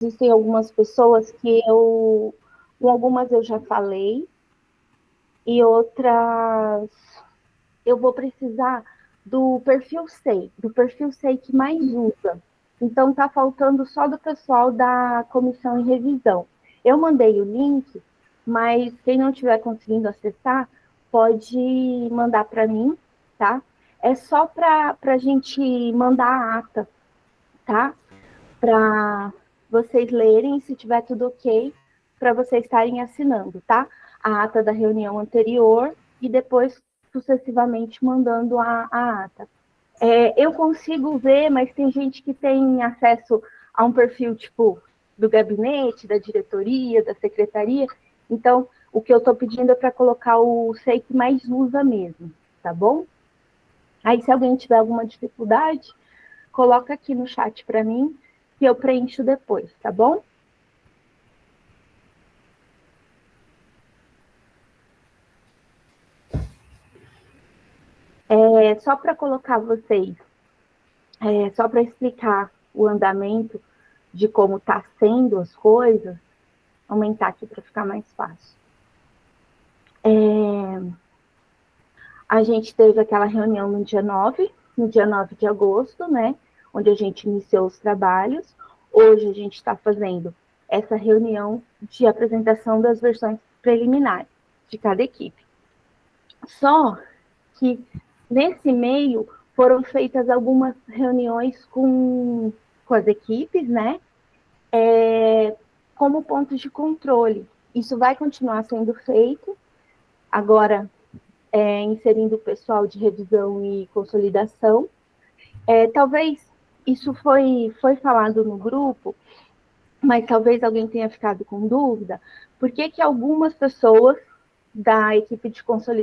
existem algumas pessoas que com algumas eu já falei, e outras eu vou precisar do perfil SEI que mais usa. Então, está faltando só do pessoal da comissão em revisão. Eu mandei o link, mas quem não estiver conseguindo acessar, pode mandar para mim, tá? É só para a gente mandar a ata, tá? Para vocês lerem, se tiver tudo ok, para vocês estarem assinando, tá? A ata da reunião anterior e depois, sucessivamente, mandando a ata. Eu consigo ver, mas tem gente que tem acesso a um perfil, tipo, do gabinete, da diretoria, da secretaria. Então, o que eu estou pedindo é para colocar o SEI que mais usa mesmo, tá bom? Aí, se alguém tiver alguma dificuldade, coloca aqui no chat para mim, que eu preencho depois, tá bom? Só para colocar vocês, só para explicar o andamento de como está sendo as coisas, aumentar aqui para ficar mais fácil. A gente teve aquela reunião no dia 9 de agosto, né, onde a gente iniciou os trabalhos. Hoje a gente está fazendo essa reunião de apresentação das versões preliminares de cada equipe. Só que, nesse meio, foram feitas algumas reuniões com as equipes, né, como pontos de controle. Isso vai continuar sendo feito, agora inserindo o pessoal de revisão e consolidação. Talvez isso foi falado no grupo, mas talvez alguém tenha ficado com dúvida, por que algumas pessoas da equipe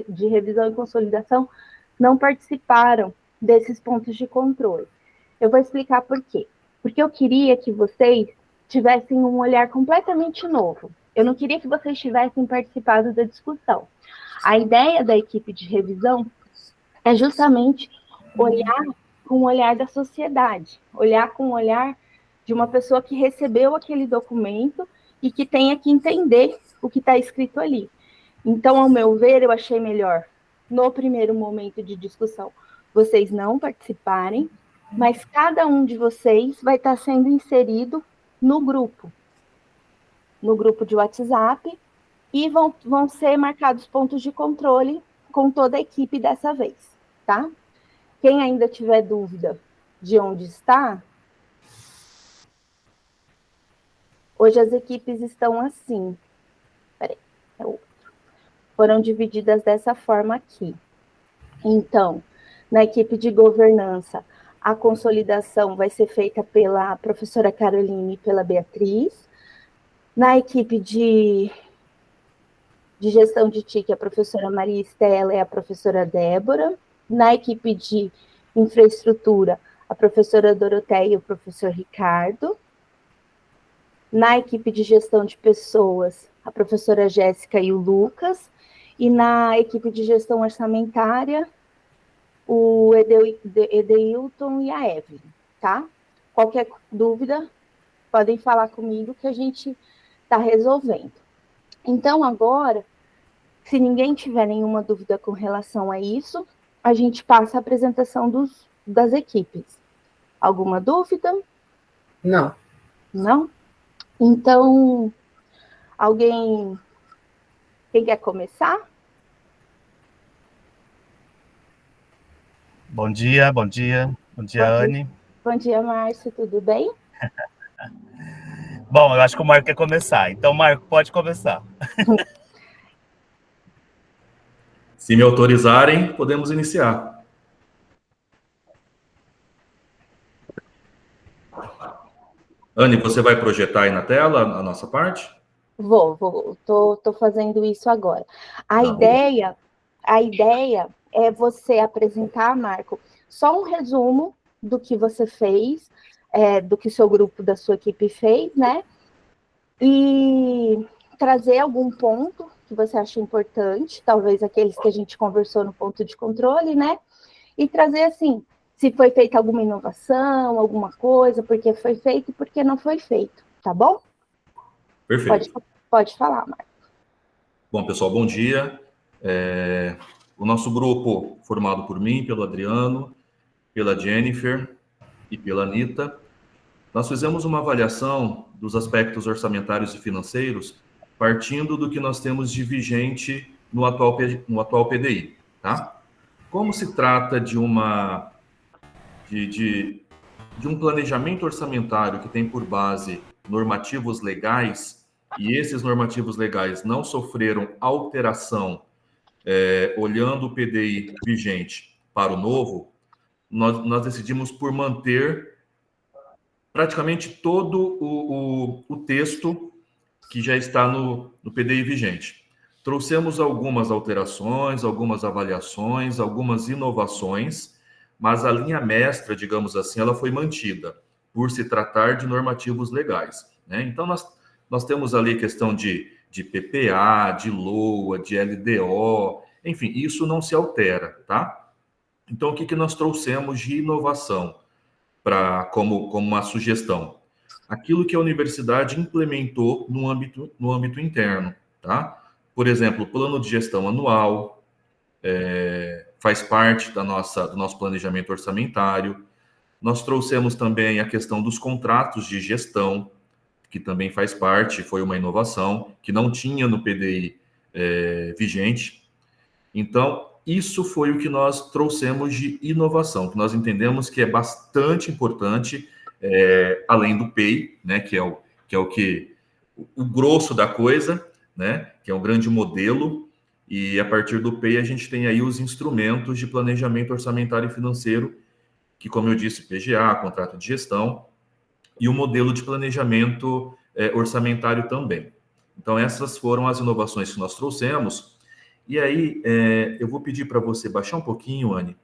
de revisão e consolidação não participaram desses pontos de controle. Eu vou explicar por quê. Porque eu queria que vocês tivessem um olhar completamente novo. Eu não queria que vocês tivessem participado da discussão. A ideia da equipe de revisão é justamente olhar com o olhar da sociedade, olhar com o olhar de uma pessoa que recebeu aquele documento e que tenha que entender o que está escrito ali. Então, ao meu ver, eu achei melhor, no primeiro momento de discussão, vocês não participarem, mas cada um de vocês vai estar sendo inserido no grupo de WhatsApp, e vão ser marcados pontos de controle com toda a equipe dessa vez, tá? Quem ainda tiver dúvida de onde está, hoje as equipes estão assim. Peraí, é outro. Foram divididas dessa forma aqui. Então, na equipe de governança, a consolidação vai ser feita pela professora Caroline e pela Beatriz. Na equipe de gestão de TIC, a professora Maria Estela e a professora Débora. Na equipe de infraestrutura, a professora Doroteia e o professor Ricardo. Na equipe de gestão de pessoas, a professora Jéssica e o Lucas. E na equipe de gestão orçamentária, o Edeilton e a Evelyn, tá? Qualquer dúvida, podem falar comigo que a gente está resolvendo. Então, agora, se ninguém tiver nenhuma dúvida com relação a isso, a gente passa a apresentação das equipes. Alguma dúvida? Não. Não? Então, quem quer começar? Bom dia, Anne. Bom dia, Márcio, tudo bem? Bom, eu acho que o Marco quer começar. Então, Marco, pode começar. Se me autorizarem, podemos iniciar. Anne, você vai projetar aí na tela a nossa parte? Tô fazendo isso agora. A ideia é você apresentar, Marco, só um resumo do que você fez, do que seu grupo da sua equipe fez, né? E trazer algum ponto que você acha importante, talvez aqueles que a gente conversou no ponto de controle, né? E trazer, assim, se foi feita alguma inovação, alguma coisa, porque foi feito e porque não foi feito, tá bom? Perfeito. Pode falar, Marco. Bom, pessoal, bom dia. O nosso grupo, formado por mim, pelo Adriano, pela Jennifer e pela Anitta, nós fizemos uma avaliação dos aspectos orçamentários e financeiros, partindo do que nós temos de vigente no atual PDI, tá? Como se trata de um planejamento orçamentário que tem por base normativos legais, e esses normativos legais não sofreram alteração olhando o PDI vigente para o novo, nós decidimos por manter praticamente todo o texto que já está no PDI vigente. Trouxemos algumas alterações, algumas avaliações, algumas inovações, mas a linha mestra, digamos assim, ela foi mantida, por se tratar de normativos legais, né? Então, nós temos ali a questão de PPA, de LOA, de LDO, enfim, isso não se altera, tá? Então, o que nós trouxemos de inovação como uma sugestão? Aquilo que a universidade implementou no âmbito interno, tá? Por exemplo, o plano de gestão anual faz parte do nosso planejamento orçamentário. Nós trouxemos também a questão dos contratos de gestão, que também faz parte, foi uma inovação, que não tinha no PDI vigente. Então, isso foi o que nós trouxemos de inovação, que nós entendemos que é bastante importante, além do PEI, né, que é o grosso da coisa, né, que é um grande modelo, e a partir do PEI a gente tem aí os instrumentos de planejamento orçamentário e financeiro, que, como eu disse, PGA, contrato de gestão, e o modelo de planejamento orçamentário também. Então, essas foram as inovações que nós trouxemos. E aí, eu vou pedir para você baixar um pouquinho, Anne,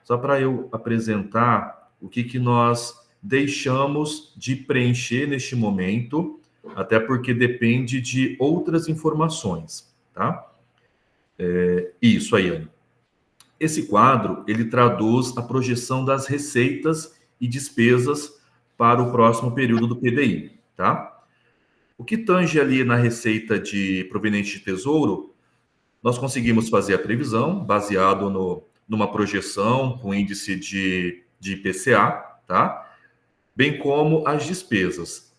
só para eu apresentar o que nós deixamos de preencher neste momento, até porque depende de outras informações, tá? Isso aí, Anne. Esse quadro, ele traduz a projeção das receitas e despesas para o próximo período do PDI, tá? O que tange ali na receita proveniente de tesouro, nós conseguimos fazer a previsão baseado numa projeção com índice de IPCA, tá? Bem como as despesas.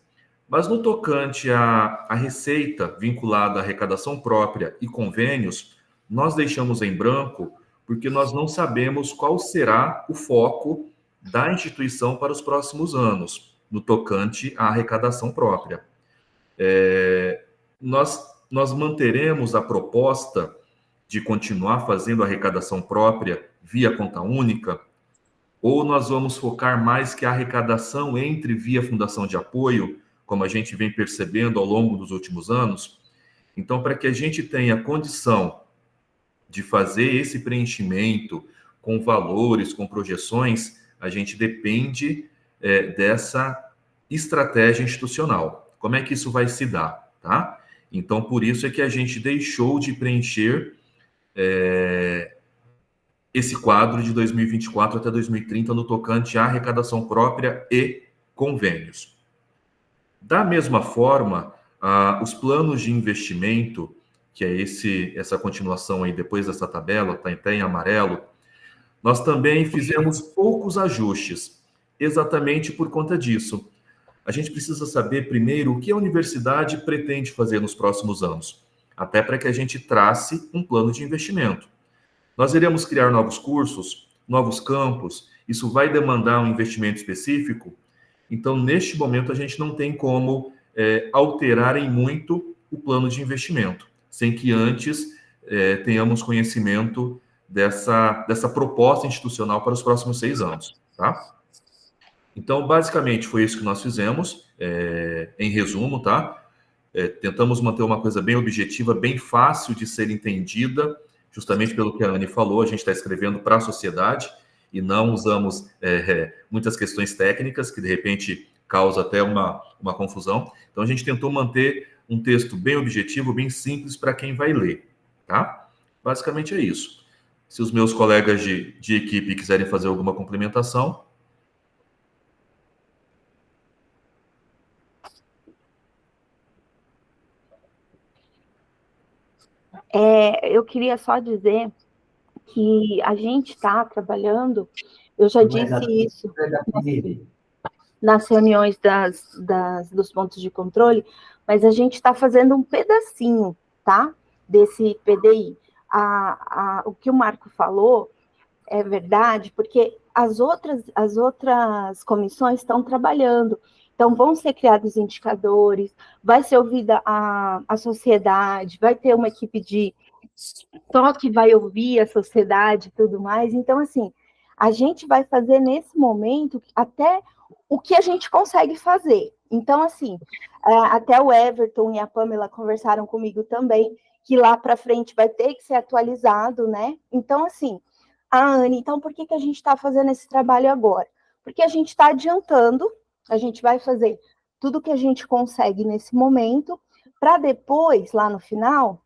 Mas no tocante à receita vinculada à arrecadação própria e convênios, nós deixamos em branco porque nós não sabemos qual será o foco da instituição para os próximos anos, no tocante à arrecadação própria. Nós manteremos a proposta de continuar fazendo a arrecadação própria via conta única, ou nós vamos focar mais que a arrecadação entre via fundação de apoio, como a gente vem percebendo ao longo dos últimos anos? Então, para que a gente tenha condição de fazer esse preenchimento com valores, com projeções, a gente depende dessa estratégia institucional. Como é que isso vai se dar, tá? Então, por isso é que a gente deixou de preencher esse quadro de 2024 até 2030 no tocante à arrecadação própria e convênios. Da mesma forma, os planos de investimento, que é essa continuação aí depois dessa tabela, está até em amarelo, nós também fizemos poucos ajustes, exatamente por conta disso. A gente precisa saber primeiro o que a universidade pretende fazer nos próximos anos, até para que a gente trace um plano de investimento. Nós iremos criar novos cursos, novos campos, isso vai demandar um investimento específico. Então, neste momento, a gente não tem como alterar em muito o plano de investimento, sem que antes tenhamos conhecimento dessa proposta institucional para os próximos 6 anos, tá? Então, basicamente, foi isso que nós fizemos, em resumo, tá? Tentamos manter uma coisa bem objetiva, bem fácil de ser entendida, justamente pelo que a Anne falou, a gente está escrevendo para a sociedade e não usamos muitas questões técnicas que, de repente, causa até uma confusão. Então, a gente tentou manter um texto bem objetivo, bem simples para quem vai ler, tá? Basicamente é isso. Se os meus colegas de equipe quiserem fazer alguma complementação. Eu queria só dizer que a gente está trabalhando, eu já disse isso nas reuniões dos pontos de controle, mas a gente está fazendo um pedacinho, tá? Desse PDI. O que o Marco falou é verdade, porque as outras comissões estão trabalhando. Então, vão ser criados indicadores, vai ser ouvida a sociedade, vai ter uma equipe de só que vai ouvir a sociedade e tudo mais. Então, assim, a gente vai fazer nesse momento até o que a gente consegue fazer. Então, assim, até o Everton e a Pamela conversaram comigo também, que lá para frente vai ter que ser atualizado, né? Então, assim, Anne, então por que a gente está fazendo esse trabalho agora? Porque a gente está adiantando, a gente vai fazer tudo que a gente consegue nesse momento, para depois, lá no final,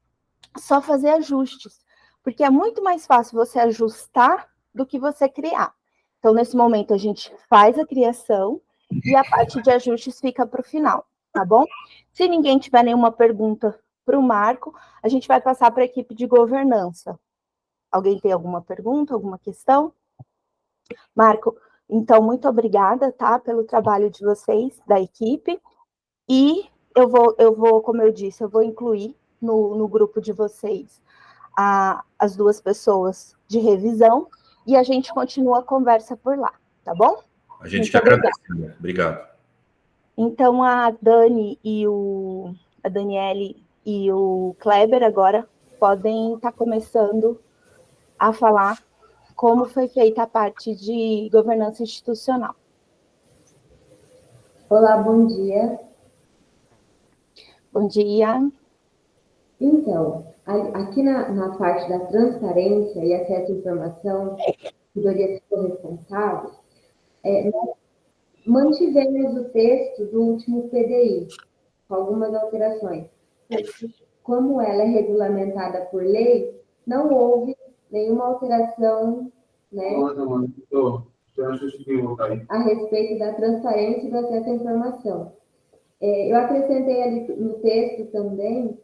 só fazer ajustes. Porque é muito mais fácil você ajustar do que você criar. Então, nesse momento, a gente faz a criação e a parte de ajustes fica para o final, tá bom? Se ninguém tiver nenhuma pergunta para o Marco, a gente vai passar para a equipe de governança. Alguém tem alguma pergunta, alguma questão? Marco, então, muito obrigada, tá, pelo trabalho de vocês, da equipe, e eu vou, como eu disse, eu vou incluir no grupo de vocês as duas pessoas de revisão, e a gente continua a conversa por lá, tá bom? A gente que agradece, né? Obrigado. Então, a Daniele e o Kleber agora podem estar começando a falar como foi feita a parte de governança institucional. Olá, bom dia. Bom dia. Então, aqui na parte da transparência e acesso à informação, melhorias corresponsáveis, nós mantivemos o texto do último PDI, com algumas alterações. Como ela é regulamentada por lei, não houve nenhuma alteração, né, a respeito da transparência e do acesso à informação. Eu acrescentei ali no texto também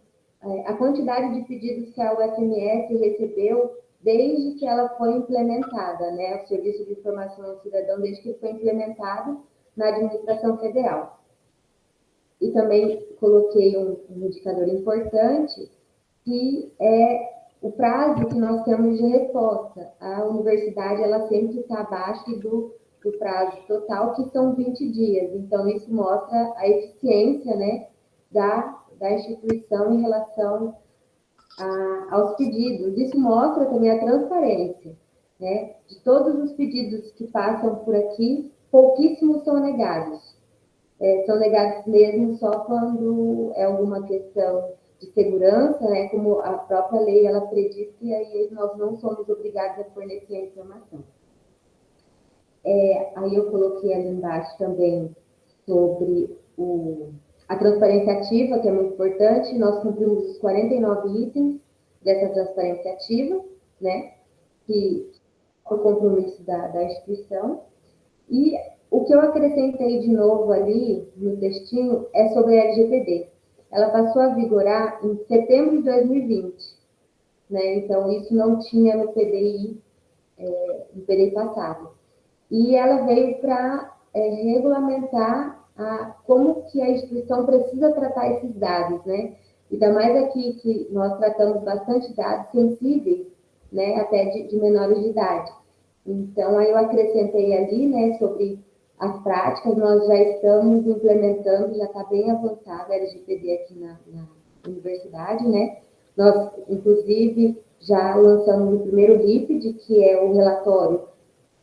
a quantidade de pedidos que a UFMS recebeu desde que ela foi implementada, né, o Serviço de Informação ao Cidadão, desde que foi implementado na administração federal. E também coloquei um indicador importante, que é o prazo que nós temos de resposta. A universidade, ela sempre está abaixo do prazo total, que são 20 dias. Então, isso mostra a eficiência, né, da instituição em relação aos pedidos. Isso mostra também a transparência, né? De todos os pedidos que passam por aqui, pouquíssimos são negados. São negados mesmo só quando é alguma questão de segurança, né? Como a própria lei ela prediz que aí nós não somos obrigados a fornecer a informação. Aí eu coloquei ali embaixo também sobre a transparência ativa, que é muito importante. Nós cumprimos os 49 itens dessa transparência ativa, né? Que é o compromisso da instituição. E o que eu acrescentei de novo ali no textinho é sobre a LGPD. Ela passou a vigorar em setembro de 2020, né? Então, isso não tinha no PDI passado. E ela veio para regulamentar como que a instituição precisa tratar esses dados, né? Ainda mais aqui que nós tratamos bastante dados sensíveis, né? Até de menores de idade. Então, aí eu acrescentei ali, né, sobre as práticas, nós já estamos implementando, já está bem avançada a LGPD aqui na universidade, né? Nós, inclusive, já lançamos o primeiro RIPD, que é o relatório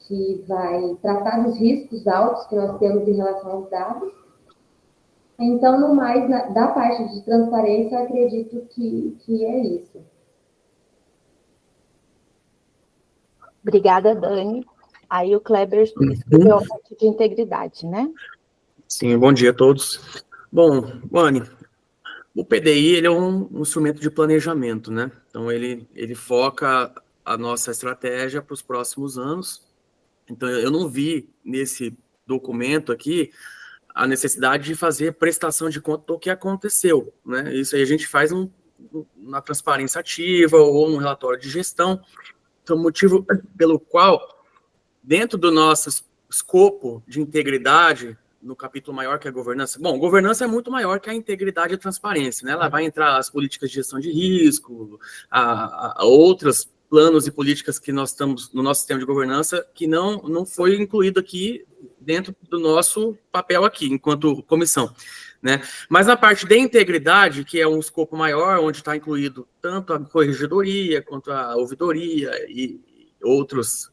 que vai tratar dos riscos altos que nós temos em relação aos dados. Então, no mais, da parte de transparência, eu acredito que é isso. Obrigada, Dani. Aí o Kleber escreveu a parte de integridade, né? Sim, bom dia a todos. Bom, Anne, o PDI ele é um instrumento de planejamento, né? Então, ele foca a nossa estratégia para os próximos anos. Então, eu não vi nesse documento aqui a necessidade de fazer prestação de conta do que aconteceu, né? Isso aí a gente faz na transparência ativa ou no relatório de gestão. Então, o motivo pelo qual, dentro do nosso escopo de integridade, no capítulo maior que é a governança, bom, governança é muito maior que a integridade e a transparência, né? Ela vai entrar as políticas de gestão de risco, a outros planos e políticas que nós estamos no nosso sistema de governança, que não foi incluído aqui dentro do nosso papel aqui, enquanto comissão, né? Mas na parte da integridade, que é um escopo maior, onde está incluído tanto a corregedoria, quanto a ouvidoria e outras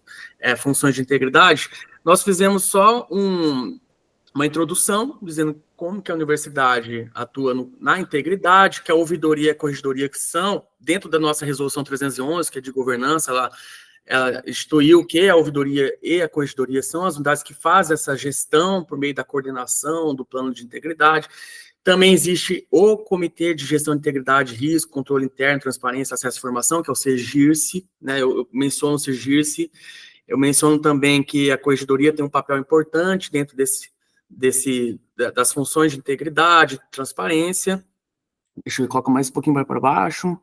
funções de integridade, nós fizemos só uma introdução, dizendo como que a universidade atua na integridade, que a ouvidoria e a corregedoria que são, dentro da nossa resolução 311, que é de governança, ela instituiu que a ouvidoria e a corregedoria são as unidades que fazem essa gestão por meio da coordenação do plano de integridade. Também existe o Comitê de Gestão de Integridade, Risco, Controle Interno, Transparência, Acesso à Informação, que é o CEGIRSE, né? Eu menciono o CEGIRSE, eu menciono também que a corregedoria tem um papel importante dentro das funções de integridade, transparência. Deixa eu colocar mais um pouquinho para baixo.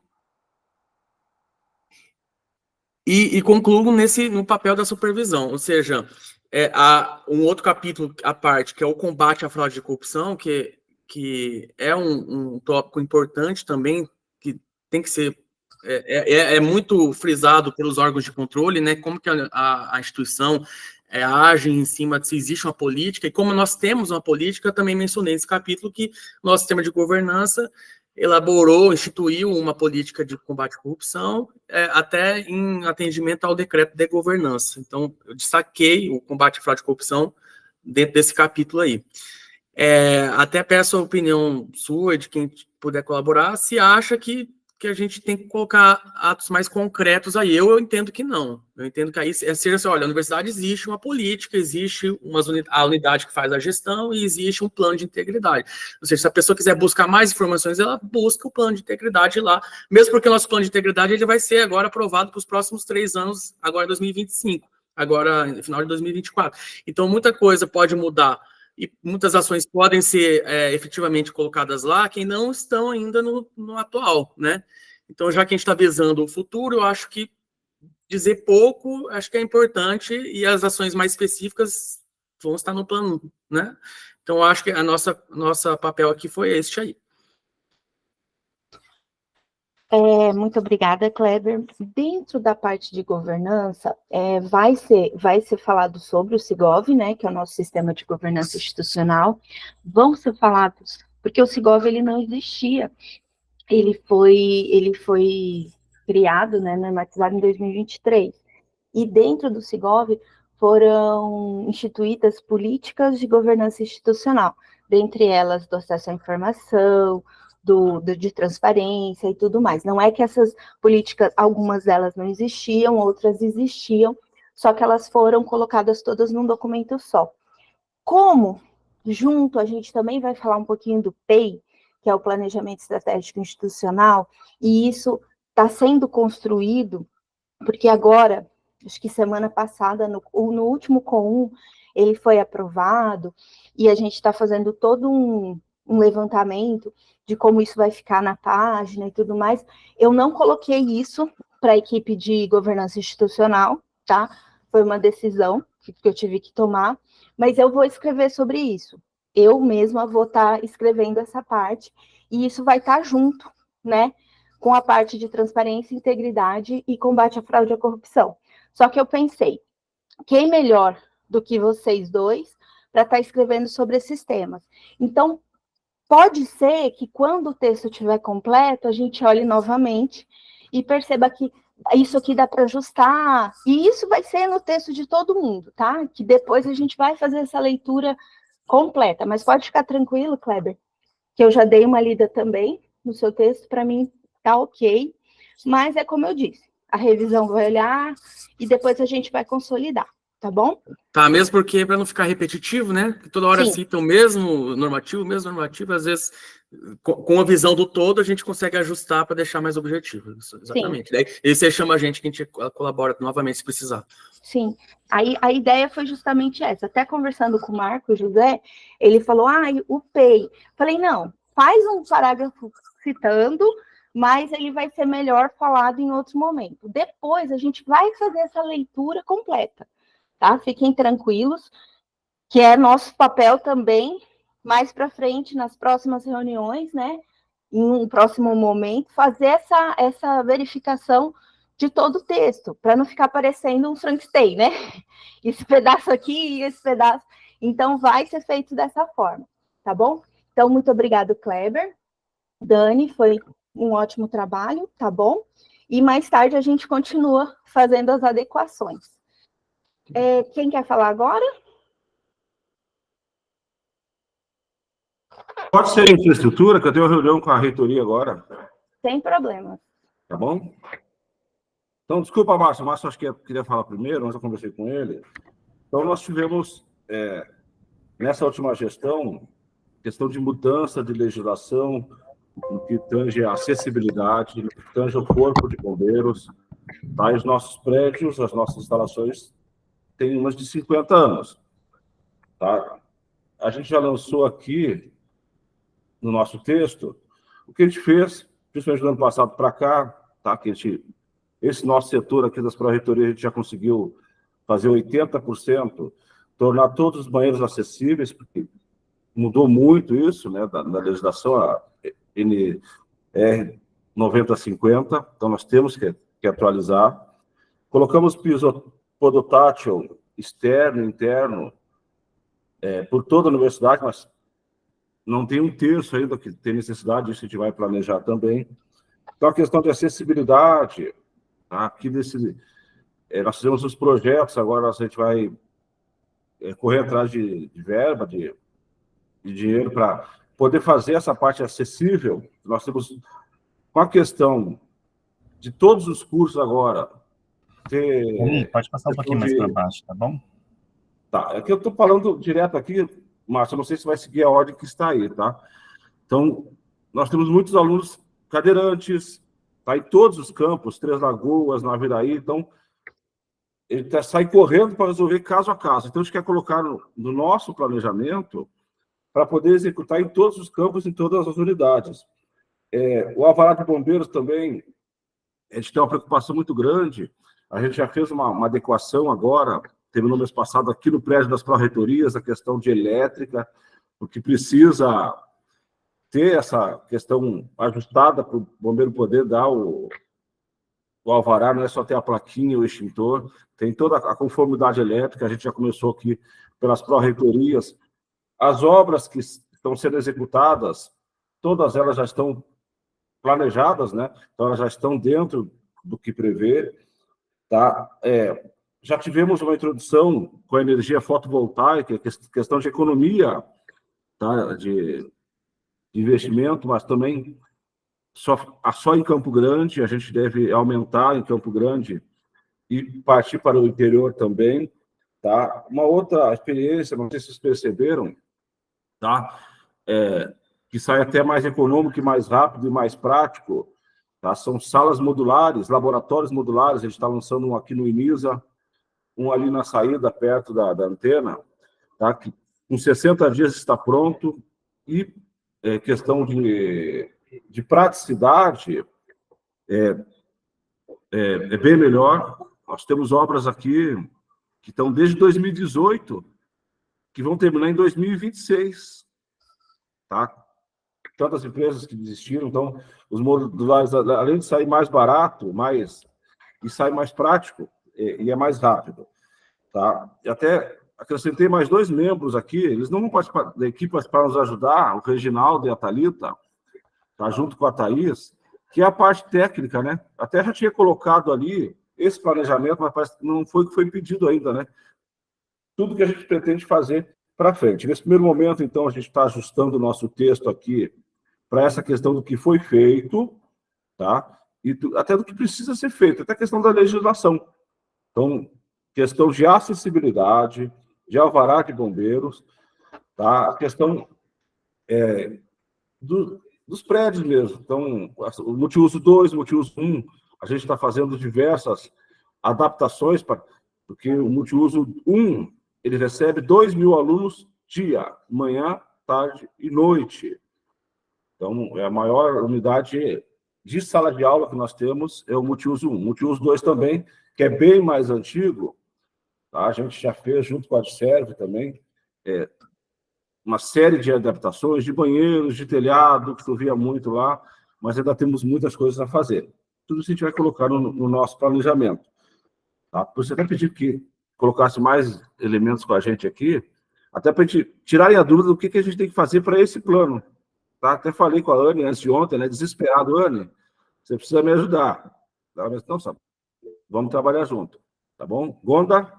E concluo no papel da supervisão, ou seja, há um outro capítulo à parte, que é o combate à fraude e corrupção, que é um tópico importante também, que tem que ser, muito frisado pelos órgãos de controle, né, como que a instituição age em cima de se existe uma política, e como nós temos uma política, eu também mencionei nesse capítulo que nosso sistema de governança instituiu uma política de combate à corrupção, até em atendimento ao decreto de governança. Então, eu destaquei o combate à fraude e corrupção dentro desse capítulo aí. Até peço a opinião sua, de quem puder colaborar, se acha que a gente tem que colocar atos mais concretos aí. Eu entendo que não. Eu entendo que aí seja assim, olha, a universidade existe uma política, existe a unidade que faz a gestão e existe um plano de integridade. Ou seja, se a pessoa quiser buscar mais informações, ela busca o plano de integridade lá, mesmo porque o nosso plano de integridade ele vai ser agora aprovado para os próximos 3 anos, agora 2025, agora no final de 2024. Então, muita coisa pode mudar e muitas ações podem ser efetivamente colocadas lá que não estão ainda no atual, né? Então, já que a gente está visando o futuro, eu acho que dizer pouco, acho que é importante, e as ações mais específicas vão estar no plano, né? Então, eu acho que a nossa papel aqui foi este aí. Muito obrigada, Kleber. Dentro da parte de governança, vai ser falado sobre o Sigov, né, que é o nosso sistema de governança institucional. Vão ser falados, porque o Sigov ele não existia. Ele foi criado, né, normatizado em 2023. E dentro do Sigov foram instituídas políticas de governança institucional, dentre elas do acesso à informação, de transparência e tudo mais. Não é que essas políticas, algumas delas não existiam, outras existiam, só que elas foram colocadas todas num documento só. Como, junto, a gente também vai falar um pouquinho do PEI, que é o Planejamento Estratégico Institucional, e isso está sendo construído, porque agora, acho que semana passada, no último CON1, ele foi aprovado, e a gente está fazendo todo um levantamento de como isso vai ficar na página e tudo mais. Eu não coloquei isso para a equipe de governança institucional, tá? Foi uma decisão que eu tive que tomar, mas eu vou escrever sobre isso. Eu mesma vou estar escrevendo essa parte, e isso vai estar junto, né, com a parte de transparência, integridade e combate à fraude e à corrupção. Só que eu pensei, quem melhor do que vocês dois para estar escrevendo sobre esses temas? Então, pode ser que quando o texto estiver completo, a gente olhe novamente e perceba que isso aqui dá para ajustar, e isso vai ser no texto de todo mundo, tá? Que depois a gente vai fazer essa leitura completa, mas pode ficar tranquilo, Kleber, que eu já dei uma lida também no seu texto, para mim tá ok, mas é como eu disse, a revisão vai olhar e depois a gente vai consolidar, tá bom? Tá, mesmo porque, para não ficar repetitivo, né? Toda hora cita o mesmo normativo, às vezes, com a visão do todo, a gente consegue ajustar para deixar mais objetivo. Exatamente. Daí você chama a gente, que a gente colabora novamente se precisar. Sim, aí a ideia foi justamente essa. Até conversando com o Marco José, ele falou, o PEI. Falei, não, faz um parágrafo citando, mas ele vai ser melhor falado em outro momento. Depois a gente vai fazer essa leitura completa, tá? Fiquem tranquilos, que é nosso papel também, mais para frente, nas próximas reuniões, né? Em um próximo momento, fazer essa verificação de todo o texto, para não ficar parecendo um Frankenstein, né? Esse pedaço aqui e esse pedaço. Então, vai ser feito dessa forma, tá bom? Então, muito obrigado, Kleber. Dani, foi um ótimo trabalho, tá bom? E mais tarde a gente continua fazendo as adequações. Quem quer falar agora? Pode ser infraestrutura, que eu tenho uma reunião com a reitoria agora. Sem problema. Tá bom? Então, desculpa, Márcio. O Márcio acho que queria falar primeiro, mas eu conversei com ele. Então, nós tivemos, nessa última gestão, questão de mudança de legislação, no que tange a acessibilidade, no que tange o corpo de bombeiros. Tá? E os nossos prédios, as nossas instalações, têm umas de 50 anos. Tá? A gente já lançou aqui, no nosso texto, o que a gente fez, principalmente do ano passado para cá, tá? Que esse nosso setor aqui das pró-reitorias, a gente já conseguiu fazer 80%, tornar todos os banheiros acessíveis, porque mudou muito isso, né, da legislação, a NR 9050, então nós temos que atualizar. Colocamos piso podotátil externo e interno por toda a universidade, mas não tem um terço ainda que tem necessidade, isso a gente vai planejar também. Então, a questão de acessibilidade, tá? Aqui nós fizemos os projetos, agora a gente vai correr atrás de verba, de dinheiro para poder fazer essa parte acessível. Nós temos, com a questão de todos os cursos agora, pode passar um pouquinho mais para baixo, tá bom? Tá, é que eu estou falando direto aqui, Márcio, eu não sei se vai seguir a ordem que está aí, tá? Então, nós temos muitos alunos cadeirantes, tá? Em todos os campos, Três Lagoas, Naviraí, então, ele sai correndo para resolver caso a caso. Então, a gente quer colocar no nosso planejamento para poder executar em todos os campos, em todas as unidades. O alvará de bombeiros também, a gente tem uma preocupação muito grande, a gente já fez uma adequação agora, terminou mês passado aqui no prédio das pró-reitorias, a questão de elétrica, porque precisa ter essa questão ajustada para o bombeiro poder dar o alvará, não é só ter a plaquinha, o extintor, tem toda a conformidade elétrica, a gente já começou aqui pelas pró-reitorias. As obras que estão sendo executadas, todas elas já estão planejadas, né? Então elas já estão dentro do que prevê, tá? Já tivemos uma introdução com a energia fotovoltaica, questão de economia, tá? De investimento, mas também só em Campo Grande, a gente deve aumentar em Campo Grande e partir para o interior também, tá? Uma outra experiência, não sei se vocês perceberam, tá? Que sai até mais econômico, e mais rápido e mais prático, tá? São salas modulares, laboratórios modulares, a gente está lançando um aqui no Inisa, um ali na saída, perto da antena, tá? Que com 60 dias está pronto, e questão de praticidade é bem melhor. Nós temos obras aqui que estão desde 2018, que vão terminar em 2026, tá? Tantas empresas que desistiram, então, os modulares, além de sair mais barato, e sai mais prático, e é mais rápido, tá? E até acrescentei mais 2 membros aqui, eles não vão participar da equipe para nos ajudar, o Reginaldo e a Thalita, tá, junto com a Thaís, que é a parte técnica, né? Até já tinha colocado ali esse planejamento, mas parece que não foi o que foi pedido ainda, né? Tudo que a gente pretende fazer para frente. Nesse primeiro momento, então, a gente está ajustando o nosso texto aqui para essa questão do que foi feito, tá? E até do que precisa ser feito, até a questão da legislação. Então, questão de acessibilidade, de alvará de bombeiros, tá? A questão dos prédios mesmo. Então, o multiuso 2, multiuso 1, a gente está fazendo diversas adaptações, porque o multiuso 1, ele recebe 2.000 alunos dia, manhã, tarde e noite. Então, é a maior unidade de sala de aula que nós temos é o multiuso 1. Multiuso 2 também, que é bem mais antigo, tá? A gente já fez, junto com a Adserve também, uma série de adaptações de banheiros, de telhado, que chovia muito lá, mas ainda temos muitas coisas a fazer. Tudo isso a gente vai colocar no nosso planejamento. Tá? Por isso, até pedi que colocasse mais elementos com a gente aqui, até para a gente tirarem a dúvida do que a gente tem que fazer para esse plano. Tá? Até falei com a Anne antes de ontem, né? Desesperado, Anne, você precisa me ajudar. Ela disse, não, sabe, vamos trabalhar junto. Tá bom? Gonda?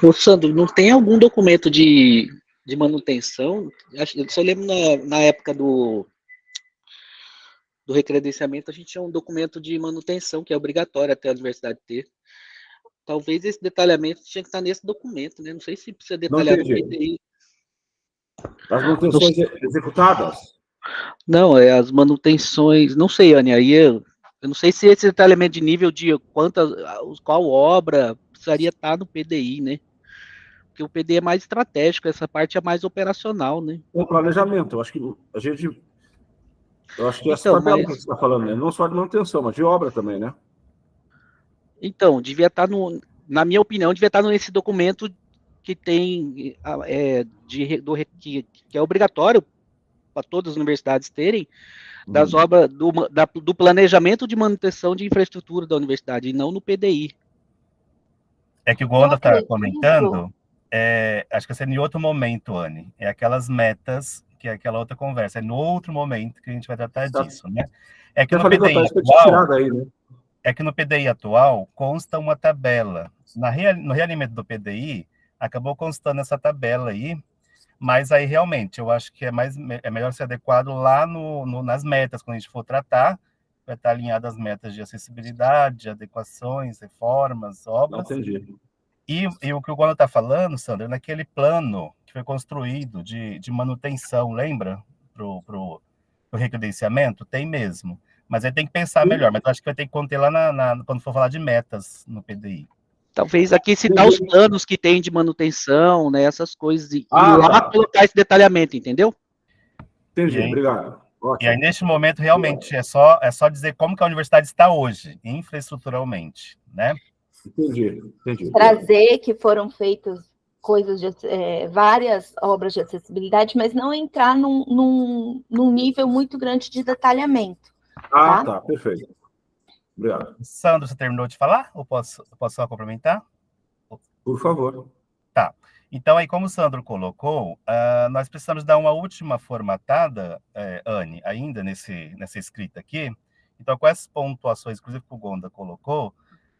Ô, Sandro, não tem algum documento de manutenção? Eu só lembro na época do recredenciamento, a gente tinha um documento de manutenção que é obrigatório até a universidade ter. Talvez esse detalhamento tinha que estar nesse documento, né? Não sei se precisa detalhar no PDI. As manutenções executadas? Não, as manutenções, não sei, Anny, aí eu não sei se esse detalhamento de nível de qual obra precisaria estar no PDI, né? Porque o PDI é mais estratégico, essa parte é mais operacional, né? O planejamento, eu acho que a gente... Eu acho que essa tabela que você está falando, né? Não só de manutenção, mas de obra também, né? Então, devia estar na minha opinião, devia estar nesse documento que tem que é obrigatório para todas as universidades terem, das obras do planejamento de manutenção de infraestrutura da universidade, e não no PDI. É que o Gonda está comentando, acho que vai ser em outro momento, Anny, é aquelas metas, que é aquela outra conversa, é no outro momento que a gente vai tratar disso, né? É que no PDI atual, né? É que no PDI atual consta uma tabela. No realinhamento do PDI, acabou constando essa tabela aí, mas aí realmente eu acho que é melhor ser adequado lá nas metas, quando a gente for tratar, vai estar alinhado às metas de acessibilidade, adequações, reformas, obras. Entendi. E o que o Gonda está falando, Sandra, naquele plano que foi construído de manutenção, lembra? Para o recredenciamento, tem mesmo. Mas aí tem que pensar melhor, mas eu acho que vai ter que conter lá quando for falar de metas no PDI. Talvez aqui citar os planos que tem de manutenção, né, essas coisas, e lá colocar esse detalhamento, entendeu? Entendi, obrigado. Ótimo. E aí, neste momento, realmente, é só dizer como que a universidade está hoje, infraestruturalmente, né? Entendi. Trazer que foram feitas coisas várias obras de acessibilidade, mas não entrar num nível muito grande de detalhamento. Tá, perfeito. Obrigado. Sandro, você terminou de falar? Ou posso só complementar? Por favor. Tá. Então, aí, como o Sandro colocou, nós precisamos dar uma última formatada, Anny, ainda nessa escrita aqui. Então, com essas pontuações, inclusive que o Gonda colocou,